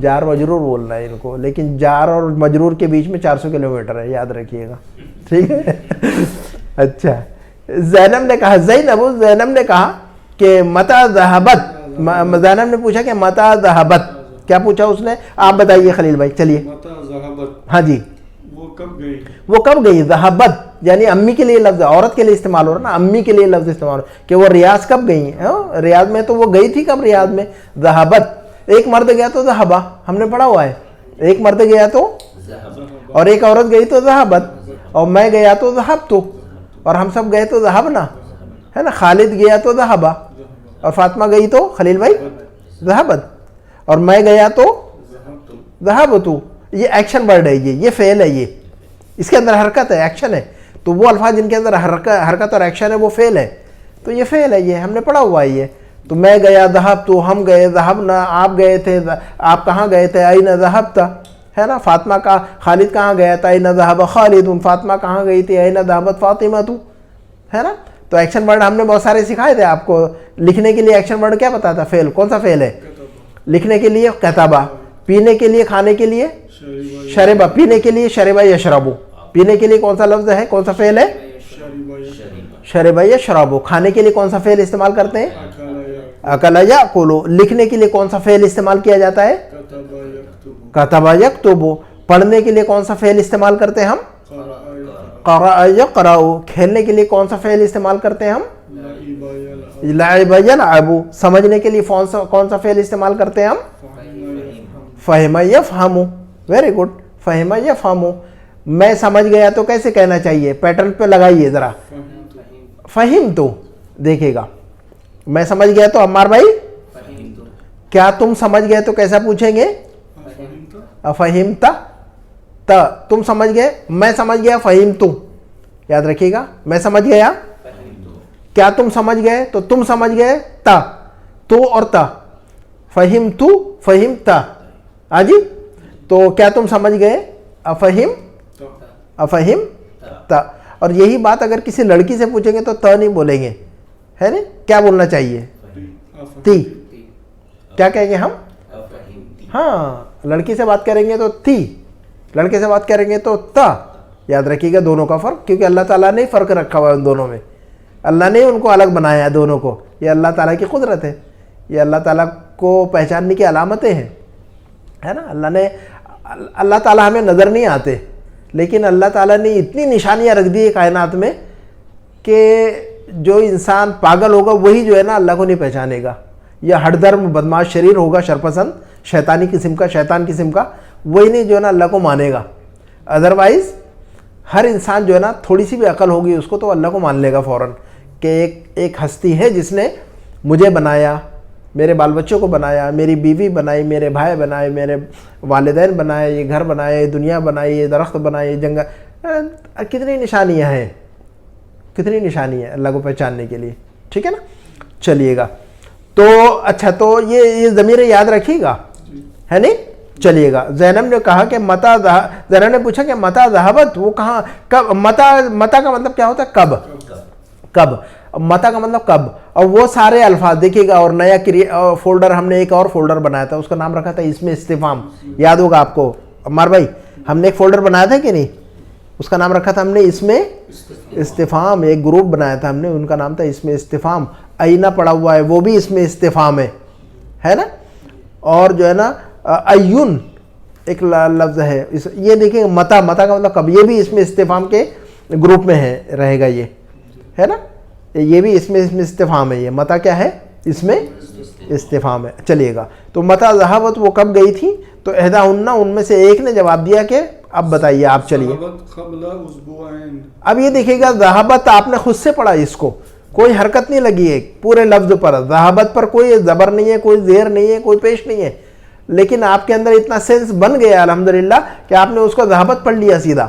جار مجرور بولنا ہے ان کو. لیکن جار اور مجرور کے بیچ میں 400 کلومیٹر ہے, یاد رکھیے گا, ٹھیک ہے. اچھا, زینب نے کہا کہ متا ذہبت, زینب نے پوچھا کہ متا ذہبت, کیا پوچھا اس نے؟ آپ بتائیے خلیل بھائی, چلیے. ہاں جی, وہ کب گئی؟ ذہبت یعنی امی کے لیے لفظ, عورت کے لیے استعمال ہو رہا نا, امی کے لیے لفظ استعمال ہو رہا کہ وہ ریاض کب گئی ہیں. ریاض میں تو وہ گئی تھی کب؟ ریاض میں. ذہبت, ایک مرد گیا تو ذہبا, ہم نے پڑھا ہوا ہے. ایک مرد گیا تو, اور ایک عورت گئی تو ذہبت, اور میں گیا تو ذہبت, اور ہم سب گئے تو ذہبنا, ہے نا. خالد گیا تو ذہبا, اور فاطمہ گئی تو خلیل بھائی ذہبت, اور میں گیا تو ذہبت. یہ ایکشن ورڈ ہے, یہ فعل ہے, یہ اس کے اندر حرکت ہے, ایکشن ہے. تو وہ الفاظ جن کے اندر حرکت اور ایکشن ہے وہ فعل ہے، تو یہ فعل ہے، یہ ہم نے پڑھا ہوا ہے یہ. تو میں گیا، ذہب تو ہم گئے، ذہبنا آپ گئے تھے، آپ کہاں گئے تھے، این ذہبت، ہے نا. فاطمہ کا خالد کہاں گیا تھا، این ذہب خالد، فاطمہ کہاں گئی تھی، این ذہبت فاطمہ تو، ہے نا. تو ایکشن ورڈ ہم نے بہت سارے سکھائے تھے آپ کو. لکھنے کے لیے ایکشن ورڈ کیا بتاتا، فعل کون سا فعل ہے؟ لکھنے کے لیے کتبہ، پینے کے لیے کھانے کے لیے شربہ، پینے کے لیے شربہ یشربو، پینے کے لیے کون سا لفظ ہے، کون سا فعل ہے؟ شربہ یشربو. کھانے کے لیے کون سا فعل استعمال کرتے ہیں؟ اکل یاکلو. لکھنے کے لیے کون سا فعل استعمال کیا جاتا ہے؟ کتب یکتب. پڑھنے کے لیے کون سا فعل استعمال کرتے ہیں ہم؟ قرأ یقرأ. کھیلنے کے لیے کون سا فعل استعمال کرتے ہیں ہم؟ لعب یلعب. سمجھنے کے لیے کون سا فعل استعمال کرتے ہیں ہم؟ فہم یفہم. Very good. فہم یفہم. میں سمجھ گیا تو کیسے کہنا چاہیے؟ پیٹرن پہ لگائیے ذرا. فہم تو دیکھے گا، میں سمجھ گیا تو عمار بھائی کیا تم سمجھ گئے تو کیسا پوچھیں گے؟ افہمت. تم سمجھ گئے، میں سمجھ گیا فہمت. یاد رکھیے گا، میں سمجھ گیا، کیا تم سمجھ گئے تو تم سمجھ گئے، تا تو اور تا. فہمت فہمت. ہاں جی. تو کیا تم سمجھ گئے؟ افہم افہم تا. اور یہی بات اگر کسی لڑکی سے پوچھیں گے تو تا نہیں بولیں گے، ہے نا. کیا بولنا چاہیے؟ تی. کیا کہیں گے ہم؟ ہاں، لڑکی سے بات کریں گے تو تی، لڑکے سے بات کریں گے تو تا. یاد رکھیے گا دونوں کا فرق، کیونکہ اللہ تعالیٰ نے فرق رکھا ہوا ہے ان دونوں میں. اللہ نے ان کو الگ بنایا ہے دونوں کو. یہ اللہ تعالیٰ کی قدرت ہے، یہ اللہ تعالیٰ کو پہچاننے کی علامتیں ہیں، ہے نا. اللہ تعالیٰ ہمیں نظر نہیں آتے، لیکن اللہ تعالیٰ نے اتنی نشانیاں رکھ دی ہے کائنات میں کہ جو انسان پاگل ہوگا وہی جو ہے نا اللہ کو نہیں پہچانے گا. یا ہٹ درم بدماش شریر ہوگا، شرپسند شیطانی قسم کا، شیطان قسم کا، وہی نہیں جو ہے نا اللہ کو مانے گا. ادروائز ہر انسان جو ہے نا تھوڑی سی بھی عقل ہوگی اس کو تو اللہ کو مان لے گا فوراً کہ ایک ہستی ہے جس نے مجھے بنایا، میرے بال بچوں کو بنایا، میری بیوی بنائی، میرے بھائی بنائے، میرے والدین بنائے، یہ گھر بنائے، دنیا بنائی، یہ درخت بنائے، جنگل. کتنی نشانیاں ہیں، کتنی نشانی ہے اللہ کو پہچاننے کے لیے. ٹھیک ہے نا. چلیے گا. تو اچھا، تو یہ ضمیر یاد رکھیے گا، ہے نہیں. چلیے گا. زینب نے کہا کہ زینب نے پوچھا کہ متا ذہبت، وہ کہاں، کب. متا کا مطلب کیا ہوتا ہے؟ کب. کب. متا کا مطلب کب. اور وہ سارے الفاظ دیکھیے گا. اور نیا فولڈر ہم نے ایک اور فولڈر بنایا تھا، اس کا نام رکھا تھا اسم استفہام. یاد ہوگا آپ کو عمار بھائی، ہم نے ایک فولڈر بنایا تھا کہ نہیں؟ اس کا نام رکھا تھا ہم نے اسم استفہام. ایک گروپ بنایا تھا ہم نے، ان کا نام تھا اسم استفہام. اینا پڑا ہوا ہے وہ بھی اسم استفہام ہے نا. اور جو ہے نا ایون ایک لفظ ہے، یہ دیکھیں متا. متا کا مطلب کب، یہ بھی اسم استفہام کے گروپ میں رہے گا، یہ ہے نا. یہ بھی اسم استفہام ہے. یہ متا کیا ہے؟ اسم استفہام ہے. چلیے گا. تو متا ذہبت، وہ کب گئی تھی؟ تو احداہن، ان میں سے ایک نے جواب دیا کہ اب بتائیے آپ. چلیے اب یہ دیکھیے گا، ذہبت آپ نے خود سے پڑھا، اس کو کوئی حرکت نہیں لگی ہے پورے لفظ پر. ذہبت پر کوئی زبر نہیں ہے، کوئی زیر نہیں ہے، کوئی پیش نہیں ہے، لیکن آپ کے اندر اتنا سینس بن گیا الحمدللہ کہ آپ نے اس کو ذہبت پڑھ لیا سیدھا.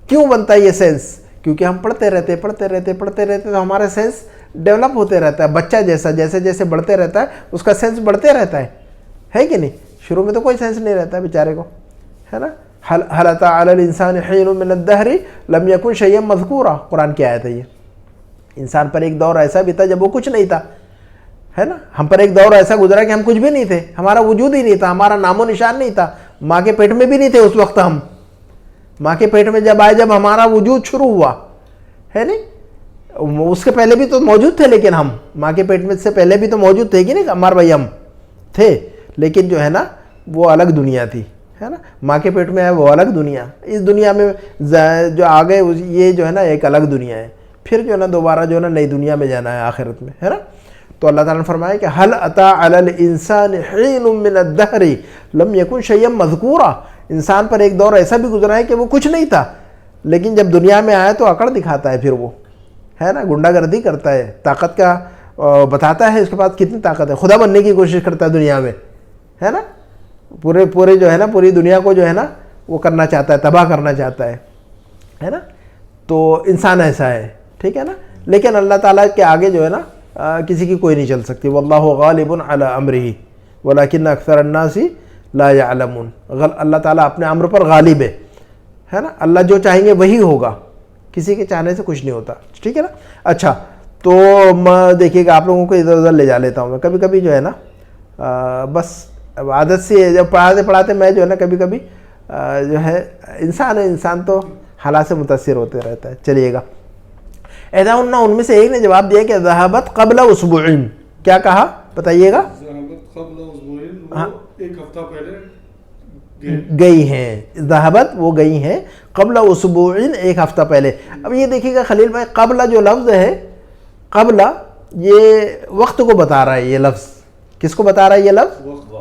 کیوں بنتا ہے یہ سینس؟ کیونکہ ہم پڑھتے رہتے تو ہمارا سینس ڈیولپ ہوتے رہتا ہے. بچہ جیسا جیسے جیسے بڑھتے رہتا ہے اس کا سینس بڑھتے رہتا ہے کہ نہیں. شروع میں تو کوئی سینس نہیں رہتا ہے بیچارے کو، ہے نا. هل أتى على الإنسان حين من الدهر لم يكن شيئا مذكورا. قرآن کی آیت ہے یہ. انسان پر ایک دور ایسا بھی تھا جب وہ کچھ نہیں تھا، ہے نا. ہم پر ایک دور ایسا گزرا کہ ہم کچھ بھی نہیں تھے، ہمارا وجود ہی نہیں تھا، ہمارا نام و نشان نہیں تھا. ماں کے پیٹ میں بھی نہیں تھے اس وقت. ہم ماں کے پیٹ میں جب آئے، جب ہمارا وجود شروع ہوا، ہے نہیں. اس کے پہلے بھی تو موجود تھے، لیکن ہم ماں کے پیٹ میں سے پہلے بھی تو موجود تھے کہ نہیں عمار بھائی؟ ہم تھے، لیکن جو ہے نا وہ الگ دنیا تھی، ہے نا. ماں کے پیٹ میں ہے وہ الگ دنیا. اس دنیا میں جو آگے یہ جو ہے نا ایک الگ دنیا ہے. پھر جو ہے نا دوبارہ جو ہے نا نئی دنیا میں جانا ہے آخرت میں، ہے نا. تو اللہ تعالیٰ نے فرمایا کہ هل أتى على الإنسان حين من الدهر لم يكن شيئا مذكورا. انسان پر ایک دور ایسا بھی گزرا ہے کہ وہ کچھ نہیں تھا، لیکن جب دنیا میں آیا تو اکڑ دکھاتا ہے. پھر وہ ہے نا گنڈا گردی کرتا ہے، طاقت کا بتاتا ہے اس کے پاس کتنی طاقت ہے. خدا بننے کی کوشش کرتا ہے دنیا میں، ہے نا. پورے جو ہے نا پوری دنیا کو جو ہے نا وہ کرنا چاہتا ہے، تباہ کرنا چاہتا ہے نا. تو انسان ایسا ہے، ٹھیک ہے نا، لیکن اللہ تعالیٰ کے آگے جو ہے نا کسی کی کوئی نہیں چل سکتی. واللہ غالب علی امرہ ولکن اکثر الناس لا یعلمون. اللہ تعالیٰ اپنے امر پر غالب ہے نا، اللہ جو چاہیں گے وہی ہوگا، کسی کے چاہنے سے کچھ نہیں ہوتا، ٹھیک ہے نا. اچھا تو دیکھیے گا آپ لوگوں کو ادھر ادھر لے جا لیتا ہوں میں کبھی کبھی جو ہے نا بس عادت سے جب پڑھاتے پڑھاتے میں جو ہے نا کبھی کبھی جو ہے انسان تو حالات سے متاثر ہوتے رہتا ہے. چلیے گا. احداہن ان میں سے ایک نے جواب دیا کہ ذہبت قبل اسبوعین. کیا کہا بتائیے گا؟ ذہبت قبل اسبوعین، وہ ایک ہفتہ پہلے گئی ہیں. ذہبت وہ گئی ہیں قبل اسبوعین ایک ہفتہ پہلے. اب یہ دیکھیے گا خلیل بھائی، قبل جو لفظ ہے، قبل یہ وقت کو بتا رہا ہے. یہ لفظ کس کو بتا رہا ہے؟ یہ لفظ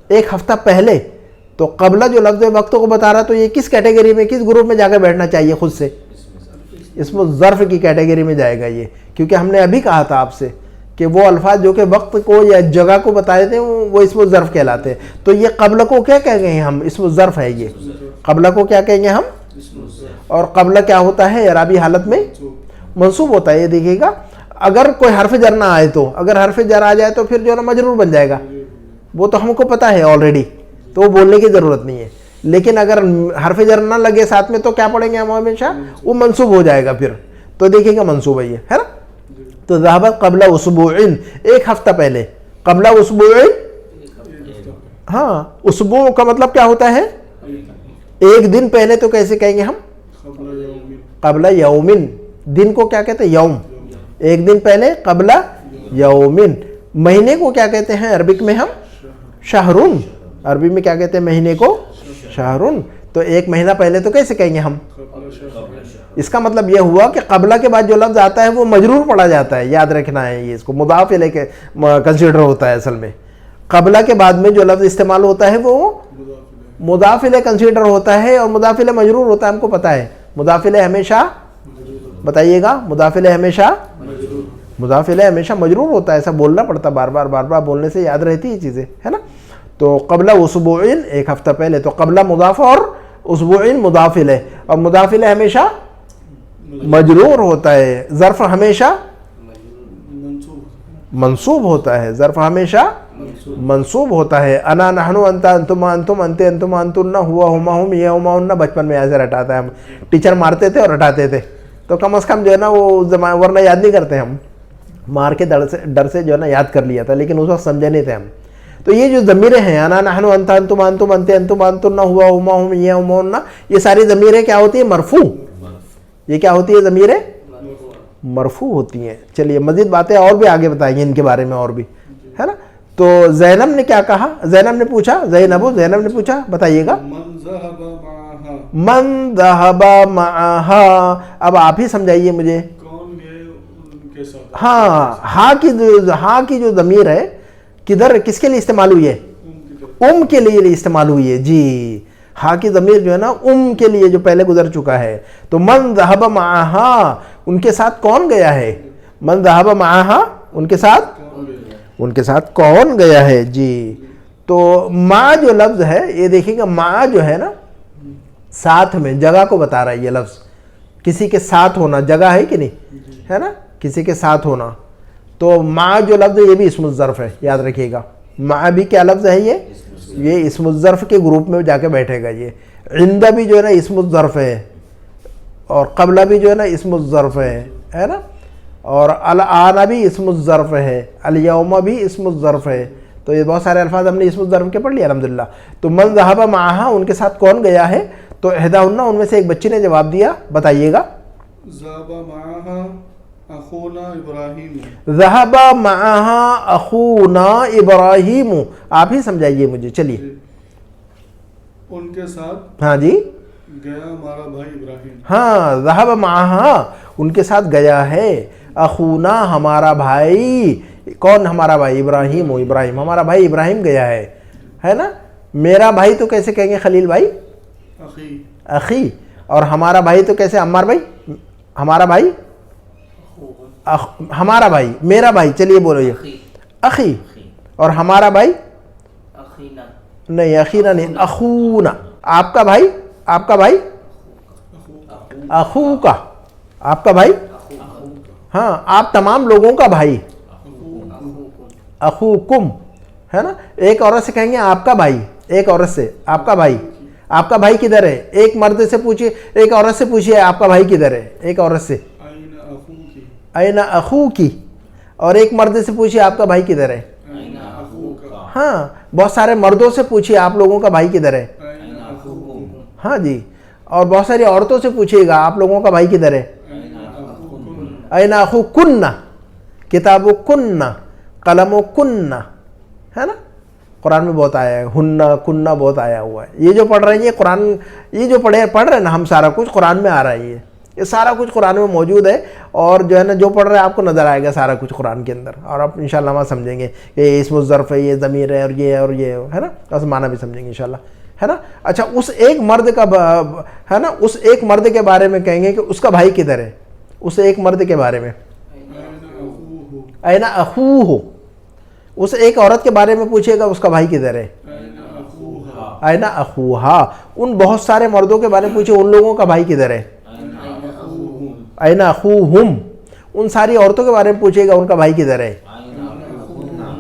ایک ہفتہ پہلے. تو قبل جو لفظ وقت کو بتا رہا ہے، تو یہ کس کیٹیگری میں، کس گروپ میں جا کے بیٹھنا چاہیے خود سے؟ اسم الظرف کی کیٹیگری میں جائے گا یہ، کیونکہ ہم نے ابھی کہا تھا آپ سے کہ وہ الفاظ جو کہ وقت کو یا جگہ کو بتائے تھے وہ اسم الظرف کہلاتے ہیں. تو یہ قبل کو کیا کہیں گے ہم؟ اسم الظرف ہے یہ. قبل کو کیا کہیں گے ہم؟ اور قبل کیا ہوتا ہے اعرابی حالت میں؟ منصوب ہوتا ہے. یہ دیکھیے گا اگر کوئی حرف جر نہ آئے تو، اگر حرف جر آ جائے تو پھر جو ہے نا مجرور بن جائے گا. وہ تو ہم کو پتا ہے آلریڈی، تو وہ بولنے کی ضرورت نہیں ہے. لیکن اگر حرف جر نہ لگے ساتھ میں تو کیا پڑھیں گے ہم ہمیشہ؟ وہ منصوب ہو جائے گا پھر. تو دیکھیے گا منصوب ہے یہ، ہے نا. تو ذہبت قبل اسبوعین ایک ہفتہ پہلے. قبل اسبوعین، ہاں اسبوع کا مطلب کیا ہوتا ہے؟ ایک دن پہلے. تو کیسے کہیں گے ہم؟ قبل یومن. دن کو کیا کہتے ہیں؟ یوم. ایک دن پہلے قبل یومن. مہینے کو کیا کہتے ہیں عربک میں ہم؟ شہرن. عربی میں کیا کہتے ہیں مہینے کو؟ شہرن. تو ایک مہینہ پہلے تو کیسے کہیں گے ہم؟ اس کا مطلب یہ ہوا کہ قبلہ کے بعد جو لفظ آتا ہے وہ مجرور پڑھا جاتا ہے. یاد رکھنا ہے یہ، اس کو مضاف الیہ کے کنسیڈر ہوتا ہے اصل میں. قبلہ کے بعد میں جو لفظ استعمال ہوتا ہے وہ مضاف الیہ کنسیڈر ہوتا ہے، اور مضاف الیہ مجرور ہوتا ہے. ہم کو پتا ہے مضاف الیہ ہمیشہ، بتائیے گا، مضاف الیہ ہمیشہ مجرور ہوتا ہے. ایسا بولنا پڑتا، بار بار بولنے سے یاد رہتی یہ چیزیں، ہے نا. تو قبل اسبوعین ایک ہفتہ پہلے. تو قبل مضاف اور اسبوعین مضاف الیہ، اور مضاف الیہ ہمیشہ مجرور ہوتا ہے. ظرف ہمیشہ منصوب ہوتا ہے. ظرف ہمیشہ منصوب ہوتا ہے. انا نحن انت انتم انتم انت انتم انتن ہوا ہما ہم یہ ہما ہن. بچپن میں ایسے رٹاتا ہے، ہم ٹیچر مارتے تھے اور رٹاتے تھے. تو کم از کم جو ہے نا وہ ورنہ یاد نہیں کرتے ہم. مار کے ڈر سے جو ہے نا یاد کر لیا تھا، لیکن اس وقت سمجھے نہیں تھے ہم. تو یہ جو ضمیریں ہیں انا نحن انت انتم انتم انت انتم انتن ہوا ہما ہم یہ ہما ہن، یہ ساری ضمیریں کیا ہوتی ہیں؟ مرفوع. یہ کیا ہوتی ہے؟ ضمیریں مرفوع ہوتی ہیں. چلیے مزید باتیں اور بھی آگے بتائیں گے ان کے بارے میں اور بھی، ہے نا. تو زینب نے کیا کہا؟ زینب نے پوچھا، زینب نے پوچھا، بتائیے گا. من ذهب معها. اب آپ ہی سمجھائیے مجھے. ہاں، ہاں کی جو ضمیر ہے کدھر کس کے لیے استعمال ہوئی ہے؟ ام کے لیے استعمال ہوئی ہے. جی ہاں کی ضمیر جو ہے نا ام کے لیے جو پہلے گزر چکا ہے. تو من ذهب معها، ان کے ساتھ کون گیا ہے؟ من ذهب معها، ان کے ساتھ کون گیا ہے؟ جی تو ما جو لفظ ہے یہ دیکھیے گا، ما جو ہے نا ساتھ میں جگہ کو بتا رہا ہے. یہ لفظ کسی کے ساتھ ہونا، جگہ ہے کہ نہیں، ہے نا، کسی کے ساتھ ہونا. تو ما جو لفظ ہے یہ بھی اسم الظرف ہے، یاد رکھیے گا. ما بھی کیا لفظ ہے؟ یہ اسم الظرف کے گروپ میں جا کے بیٹھے گا. یہ عند بھی جو ہے نا اسم الظرف ہے، اور قبل بھی جو ہے نا اسم الظرف ہے نا، اور الآن بھی اسم الظرف ہے، الیوم بھی اسم الظرف ہے. تو یہ بہت سارے الفاظ ہم نے اسم الظرف کے پڑھ لیا الحمدللہ. تو من ذهب معها، ان کے ساتھ کون گیا ہے؟ تو احداہن ان میں سے ایک بچی نے جواب دیا، بتائیے گا. ذهب معها اخونا ابراہیم. ذهب معها اخونا ابراہیم. آپ ہی سمجھائیے مجھے. چلیے. ان کے ساتھ ہاں جی گیا ہمارا بھائی ابراہیم. ہاں ذهب معها، ان کے ساتھ گیا ہے. اخونا ہمارا بھائی. کون ہمارا بھائی؟ ابراہیم. ابراہیم ہمارا بھائی ابراہیم گیا ہے نا. میرا بھائی تو کیسے کہیں گے خلیل بھائی؟ اخی. اور ہمارا بھائی تو کیسے؟ عمار بھائی. ہمارا بھائی، ہمارا بھائی، میرا بھائی. چلیے بولو یہ اخی. اور ہمارا بھائی نہیں، اخینا نہیں، اخونا. آپ کا بھائی، اخو کا. آپ کا بھائی, ہاں آپ تمام لوگوں کا بھائی, اخوکم ہے نا. ایک عورت سے کہیں گے آپ کا بھائی, ایک عورت سے آپ کا بھائی, آپ کا بھائی کدھر ہے. ایک مرد سے پوچھیے, ایک عورت سے پوچھیے آپ کا بھائی کدھر ہے, ایک عورت سے این اخوکی, اور ایک مرد سے پوچھیے آپ کا بھائی کدھر ہے. ہاں بہت سارے مردوں سے پوچھیے آپ لوگوں کا بھائی کدھر ہے. ہاں جی, اور بہت ساری عورتوں سے پوچھیے گا آپ لوگوں کا بھائی کدھر ہے. این اخوکن, کتابکن, قلمکن, ہے نا. قرآن میں بہت آیا ہے, ہننا کننا بہت آیا ہوا ہے. یہ جو پڑھ رہے ہیں یہ قرآن, یہ جو پڑھ رہے ہیں نا ہم, سارا کچھ قرآن میں آ رہا ہے. یہ سارا کچھ قرآن میں موجود ہے, اور جو ہے نا جو پڑھ رہے ہیں آپ کو نظر آئے گا سارا کچھ قرآن کے اندر, اور آپ انشاءاللہ وہاں سمجھیں گے کہ یہ اسم الظرف ہے, یہ ضمیر ہے, اور یہ ہے نا, بس معنی بھی سمجھیں گے انشاءاللہ, ہے نا. اچھا اس ایک مرد کا ہے نا, اس ایک مرد کے بارے میں کہیں گے کہ اس کا بھائی کدھر ہے. اس ایک مرد کے بارے میں این اخوہ, اس ایک عورت کے بارے میں پوچھے گا اس کا بھائی کدھر ہے. این اخوہا, ان بہت سارے مردوں کے بارے میں پوچھے ان لوگوں کا بھائی کدھر ہے. این اخوہم, ان ساری عورتوں کے بارے میں پوچھے گا ان کا بھائی کدھر ہے.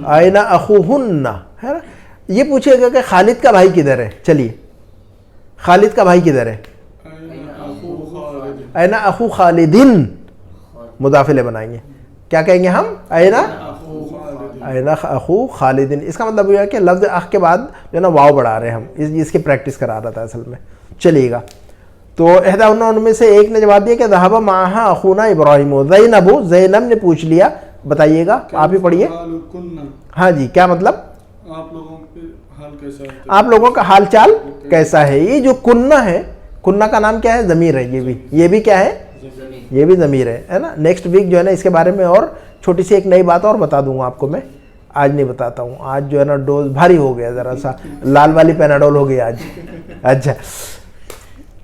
این اخوہن, ہے نا. یہ پوچھے گا کہ خالد کا بھائی کدھر ہے. چلیے خالد کا بھائی کدھر ہے. این اخو خالدین, مضاف بنائیں گے, کیا کہیں گے ہم, این اخو خالدین. اس کا مطلب یہ ہے کہ لفظ اخ کے بعد جو ہے نا واو بڑھا رہے ہیں ہم, اس کی پریکٹس کرا رہا تھا اصل میں. چلیے گا, تو احداہن, ان میں سے ایک نے جواب دیا کہ ذهب معها اخونا ابراہیم. زینب, زینب نے پوچھ لیا, بتائیے گا آپ ہی پڑھیے. ہاں جی, کیا مطلب, آپ لوگوں کے حال کیسا ہے, آپ لوگوں کا حال چال کیسا ہے. یہ جو کننا ہے, کننا کا نام کیا ہے, ضمیر ہے. یہ بھی کیا ہے, یہ بھی ضمیر ہے نا. نیکسٹ ویک جو ہے نا اس کے بارے میں اور چھوٹی سی ایک نئی بات اور بتا دوں گا آپ کو میں, آج نہیں بتاتا ہوں. آج جو ہے نا ڈوز بھاری ہو گیا, ذرا سا لال والی پیناڈول ہو گئی آج. اچھا,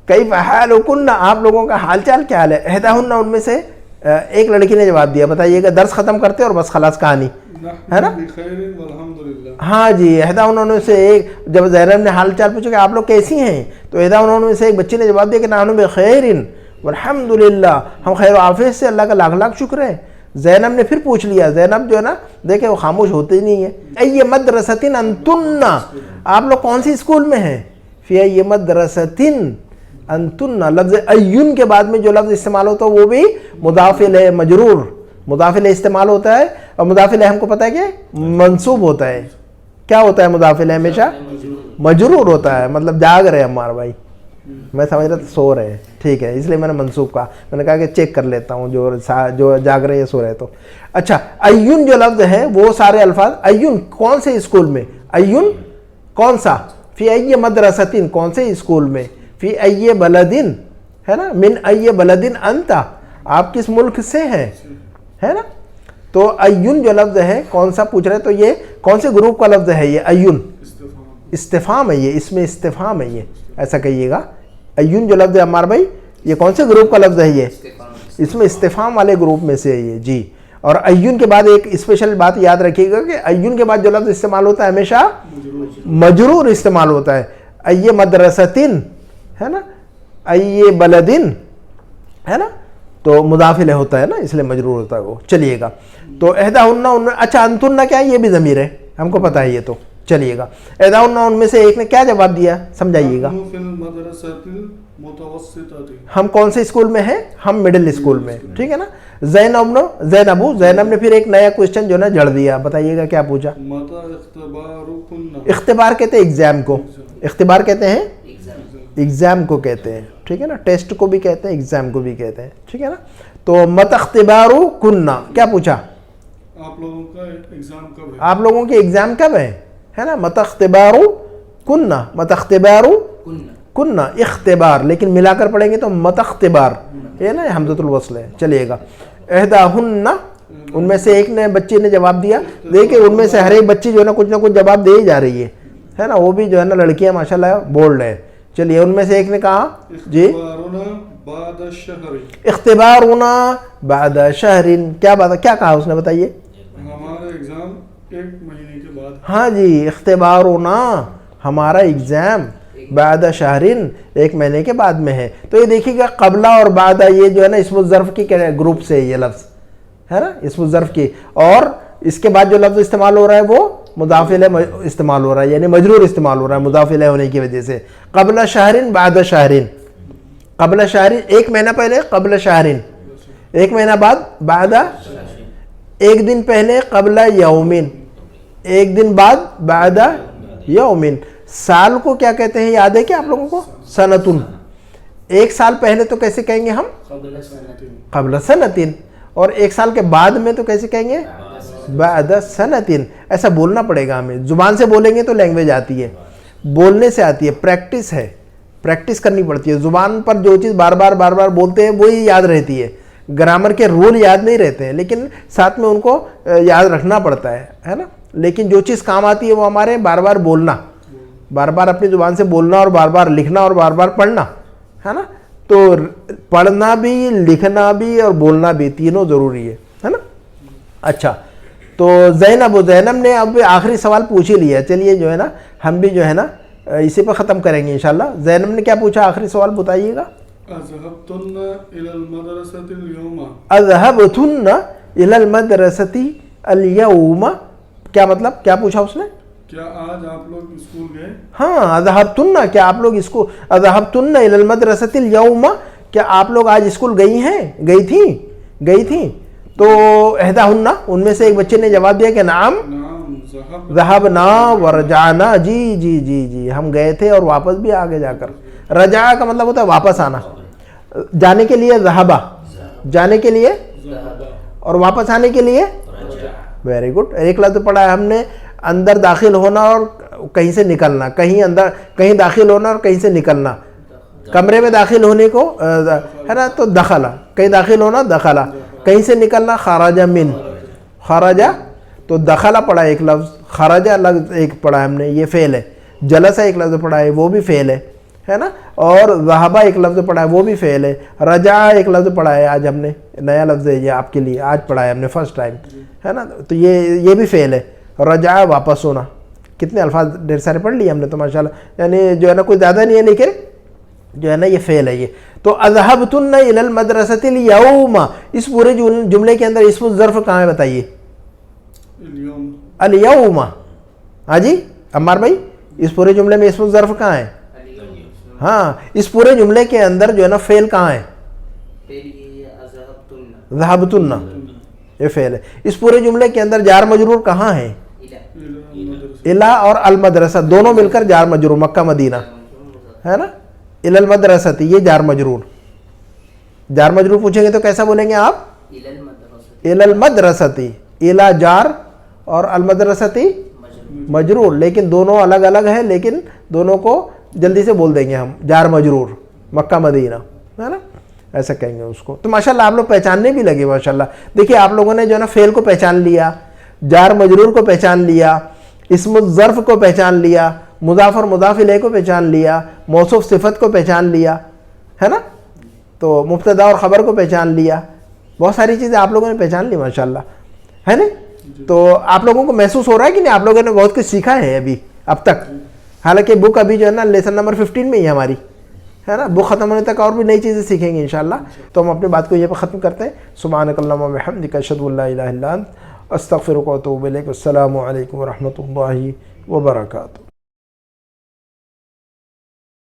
کئی حالکن, آپ لوگوں کا حال چال کیا حال ہے. احداہن, ان میں سے ایک لڑکی نے جواب دیا, بتائیے گا, درس ختم کرتے اور بس خلاص کہانی, ہے نا. ہاں جی, احداہن, ان میں سے ایک, جب زینب نے حال چال پوچھا کہ آپ لوگ کیسی ہیں, تو احداہن, ان میں سے ایک بچی نے جواب دیا کہ نحن بخیر والحمدللہ, ہم خیر و عافیت سے, اللہ کا لاکھ لاکھ شکر ہے. زینب نے پھر پوچھ لیا, زینب جو ہے نا دیکھیں وہ خاموش ہوتے ہی نہیں ہے. ای مدرستن انتن, آپ لوگ کون سی اسکول میں ہیں. فی ای مدرستن انتن, لفظ ایون کے بعد میں جو لفظ استعمال ہوتا ہے وہ بھی مضاف الیہ مجرور, مضاف الیہ استعمال ہوتا ہے. اور مضاف الیہ ہم کو پتہ ہے کہ منصوب ہوتا ہے. کیا ہوتا ہے مضاف الیہ, ہمیشہ مجرور ہوتا ہے. مطلب جاگ رہے ہمارا بھائی, میں سمجھ رہا تھا سو رہے ہیں, ٹھیک ہے, اس لیے میں نے منصوب کہا. میں نے کہا کہ چیک کر لیتا ہوں جو جاگ رہے ہیں سو رہے تو. اچھا, ایون جو لفظ ہے وہ سارے الفاظ, ایون کون سے اسکول میں, ایون کون سا, فی ای مدرستن کون سے اسکول میں, فی ای بلدن, ہے نا, من ای بلدن انت, آپ کس ملک سے ہیں, ہے نا. تو ایون جو لفظ ہے کون سا پوچھ رہے, تو یہ کون سے گروپ کا لفظ ہے. یہ ایون استفہام ہے, یہ اس میں استفہام ہے, یہ ایسا کہیے گا. ایون جو لفظ ہے عمار بھائی, یہ کون سے گروپ کا لفظ ہے, یہ اس میں استفہام والے گروپ میں سے ہے یہ جی. اور ایون کے بعد ایک اسپیشل بات یاد رکھیے گا کہ ایون کے بعد جو لفظ استعمال ہوتا ہے ہمیشہ مجرور استعمال ہوتا ہے. ای مدرستن, ہے نا, ای بلدن, ہے نا, تو مضاف الیہ ہوتا ہے نا, اس لیے مجرور ہوتا ہے وہ. چلیے گا, تو احداہن, ان میں, اچھا انتن کیا ہے, یہ بھی ضمیر ہے, ہم کو پتہ ہے یہ. تو چلیے گا, احداہن, ان میں سے ایک نے کیا جواب دیا, سمجھائیے گا. ہم کون سے اسکول میں ہیں, ہم مڈل اسکول میں, ٹھیک ہے نا. زینب, زینب نے پھر ایک نیا کوشچن جو نا جڑ دیا, بتائیے گا کیا پوچھا. اختبار کہتے ہیں ایگزام کو, اختبار کہتے ہیں ایگزام کو کہتے ہیں, ٹھیک ہے نا. ٹیسٹ کو بھی کہتے ہیں, ایگزام کو بھی کہتے ہیں, ٹھیک ہے نا. تو مت اختبارو کننا, کیا پوچھا, آپ لوگوں کا ایگزام کب ہے, آپ لوگوں کے ایگزام کب ہے نا. مت اختبارو کننا, مت اختبارو کننا, اختبار, لیکن ملا کر پڑھیں گے تو مت اختبار, یہ نا حمزۃ الوصل ہے. چلیے گا, احداہن, ان میں سے ایک نے, بچی نے جواب دیا. دیکھیں ان میں سے ہر ایک بچی جو ہے نا کچھ نہ کچھ جواب دے ہی جا رہی ہے نا, وہ بھی جو ہے نا لڑکیاں ماشاءاللہ بولڈ ہیں. چلیے, ان میں سے ایک نے کہا جی, اختبارنا بعد شہر, کیا بات, کیا کہا اس نے, بتائیے. ہمارا ایگزام 1 مہینے کے بعد. ہاں جی, اختبارنا, ہمارا ایگزام بعد شہرین ایک مہینے کے بعد میں ہے. تو یہ دیکھیے گا قبلہ اور بعد یہ جو ہے نا اسم الظرف کی گروپ سے یہ لفظ ہے نا, اسم الظرف کی, اور اس کے بعد جو لفظ استعمال ہو رہا ہے وہ مضاف الیہ استعمال ہو رہا ہے, یعنی مجرور استعمال ہو رہا ہے مضاف الیہ ہونے کی وجہ سے. قبل شہرین بعد شہرین, قبل شہرین ایک مہینہ پہلے, قبل شہرین ایک مہینہ بعد, بعد ایک دن پہلے, قبل یومین ایک دن بعد, بعد یومین. سال کو کیا کہتے ہیں یاد ہے کیا آپ لوگوں کو؟ سنتن. ایک سال پہلے تو کیسے کہیں گے ہم؟ قبل سنتین. اور ایک سال کے بعد میں تو کیسے کہیں گے؟ بعد سنتین. ایسا بولنا پڑے گا ہمیں, زبان سے بولیں گے تو لینگویج آتی ہے, بولنے سے آتی ہے, پریکٹس ہے, پریکٹس کرنی پڑتی ہے. زبان پر جو چیز بار بار بولتے ہیں وہی یاد رہتی ہے, گرامر کے رول یاد نہیں رہتے ہیں, لیکن ساتھ میں ان کو یاد رکھنا پڑتا ہے نا. لیکن جو چیز کام آتی ہے وہ ہمارے بار بار بولنا, بار بار اپنی زبان سے بولنا, اور بار بار لکھنا, اور بار بار پڑھنا ہے نا. تو پڑھنا بھی, لکھنا بھی, اور بولنا بھی, تینوں ضروری ہے نا. اچھا, تو زینب نے اب آخری سوال پوچھ ہی لیا. چلیے جو ہے نا ہم بھی جو ہے نا اسی پہ ختم کریں گے انشاءاللہ. زینب نے کیا پوچھا آخری سوال بتائیے گا؟ اذهبتن الى المدرسة اليوم. اذهبتن الى المدرسة اليوم, کیا مطلب, کیا پوچھا اس نے؟ کیا آج آپ لوگ اسکول گئے؟ ہاں, اذهبتن کیا آپ لوگ اسکول, اذهبتن الى المدرسة اليوم کیا آپ لوگ آج اسکول گئی ہیں, گئی تھیں. تو احداہن ان میں سے ایک بچے نے جواب دیا کہ نعم ذهبنا ورجعنا, جی ہم گئے تھے اور واپس بھی آگے جا کر. رجع کا مطلب ہوتا ہے واپس آنا, جانے کے لیے ذہبا, جانے کے لیے, اور واپس آنے کے لیے ویری گڈ. ایک لفظ پڑھا ہے ہم نے, اندر داخل ہونا اور کہیں سے نکلنا, کہیں اندر, کہیں داخل ہونا اور کہیں سے نکلنا. کمرے میں داخل ہونے کو ہے نا تو دخلا, کہیں داخل ہونا دخلا, کہیں سے نکلنا خرج من, خرجہ تو دخلا پڑھا ایک لفظ, خرجہ لفظ ایک پڑھا ہے ہم نے, یہ فعل ہے. جلسہ ایک لفظ پڑھا ہے وہ بھی فعل ہے نا. اور ذہبہ ایک لفظ پڑھا ہے وہ بھی فعل ہے. رجع ایک لفظ پڑھا ہے آج ہم نے, نیا لفظ ہے یہ آپ کے لیے, آج پڑھا ہے ہم نے فرسٹ ٹائم ہے نا. تو یہ بھی فعل ہے. رجع واپس ہونا. کتنے الفاظ ڈھیر سارے پڑھ لیے ہم نے تو ماشاءاللہ, یعنی جو ہے نا کوئی زیادہ نہیں ہے, لیکن جو ہے نا یہ فعل ہے یہ. تو اذهبتن الى المدرسة اليوم, اس پورے جملے کے اندر اسم الظرف کہاں ہے بتائیے؟ اليوم. ہاں جی عمار بھائی, اس پورے جملے میں اسم الظرف کہاں ہے؟ ہاں, اس پورے جملے کے اندر جو ہے نا فعل کہاں ہے؟ ذهبتن, یہ فعل ہے. اس پورے جملے کے اندر جار مجرور کہاں ہے؟ الى اور المدرسہ دونوں مل کر جار مجرور, مکہ مدینہ ہے نا. الى المدرسہ یہ جار مجرور, جار مجرور پوچھیں گے تو کیسا بولیں گے آپ؟ الى المدرسہ, الى جار اور المدرسہ مجرور, لیکن دونوں الگ الگ ہیں, لیکن دونوں کو جلدی سے بول دیں گے ہم, جار مجرور مکہ مدینہ ہے نا, ایسا کہیں گے اس کو. تو ماشاءاللہ آپ لوگ پہچاننے بھی لگے ماشاءاللہ. دیکھیے آپ لوگوں نے جو ہے نا فعل کو پہچان لیا, جار مجرور کو پہچان لیا, اسم الظرف کو پہچان لیا, مضاف اور مضاف الیہ کو پہچان لیا, موصوف صفت کو پہچان لیا ہے نا, تو مبتدا اور خبر کو پہچان لیا. بہت ساری چیزیں آپ لوگوں نے پہچان لی ماشاءاللہ ہے نا. تو آپ لوگوں کو محسوس ہو رہا ہے کہ نہیں آپ لوگوں نے بہت کچھ سیکھا ہے ابھی اب تک. حالانکہ بک ابھی جو ہے نا لیسن نمبر 15 میں ہی ہے ہماری ہے نا. بک ختم ہونے تک اور بھی نئی چیزیں سیکھیں گے انشاءاللہ. تو ہم اپنی بات کو یہ پہ ختم کرتے ہیں. سبحانک اللہم و بحمدک, اشہد ان لا الہ الا انت, استغفرک و اتوب الیک. السلام علیکم و رحمۃ اللہ وبرکاتہ.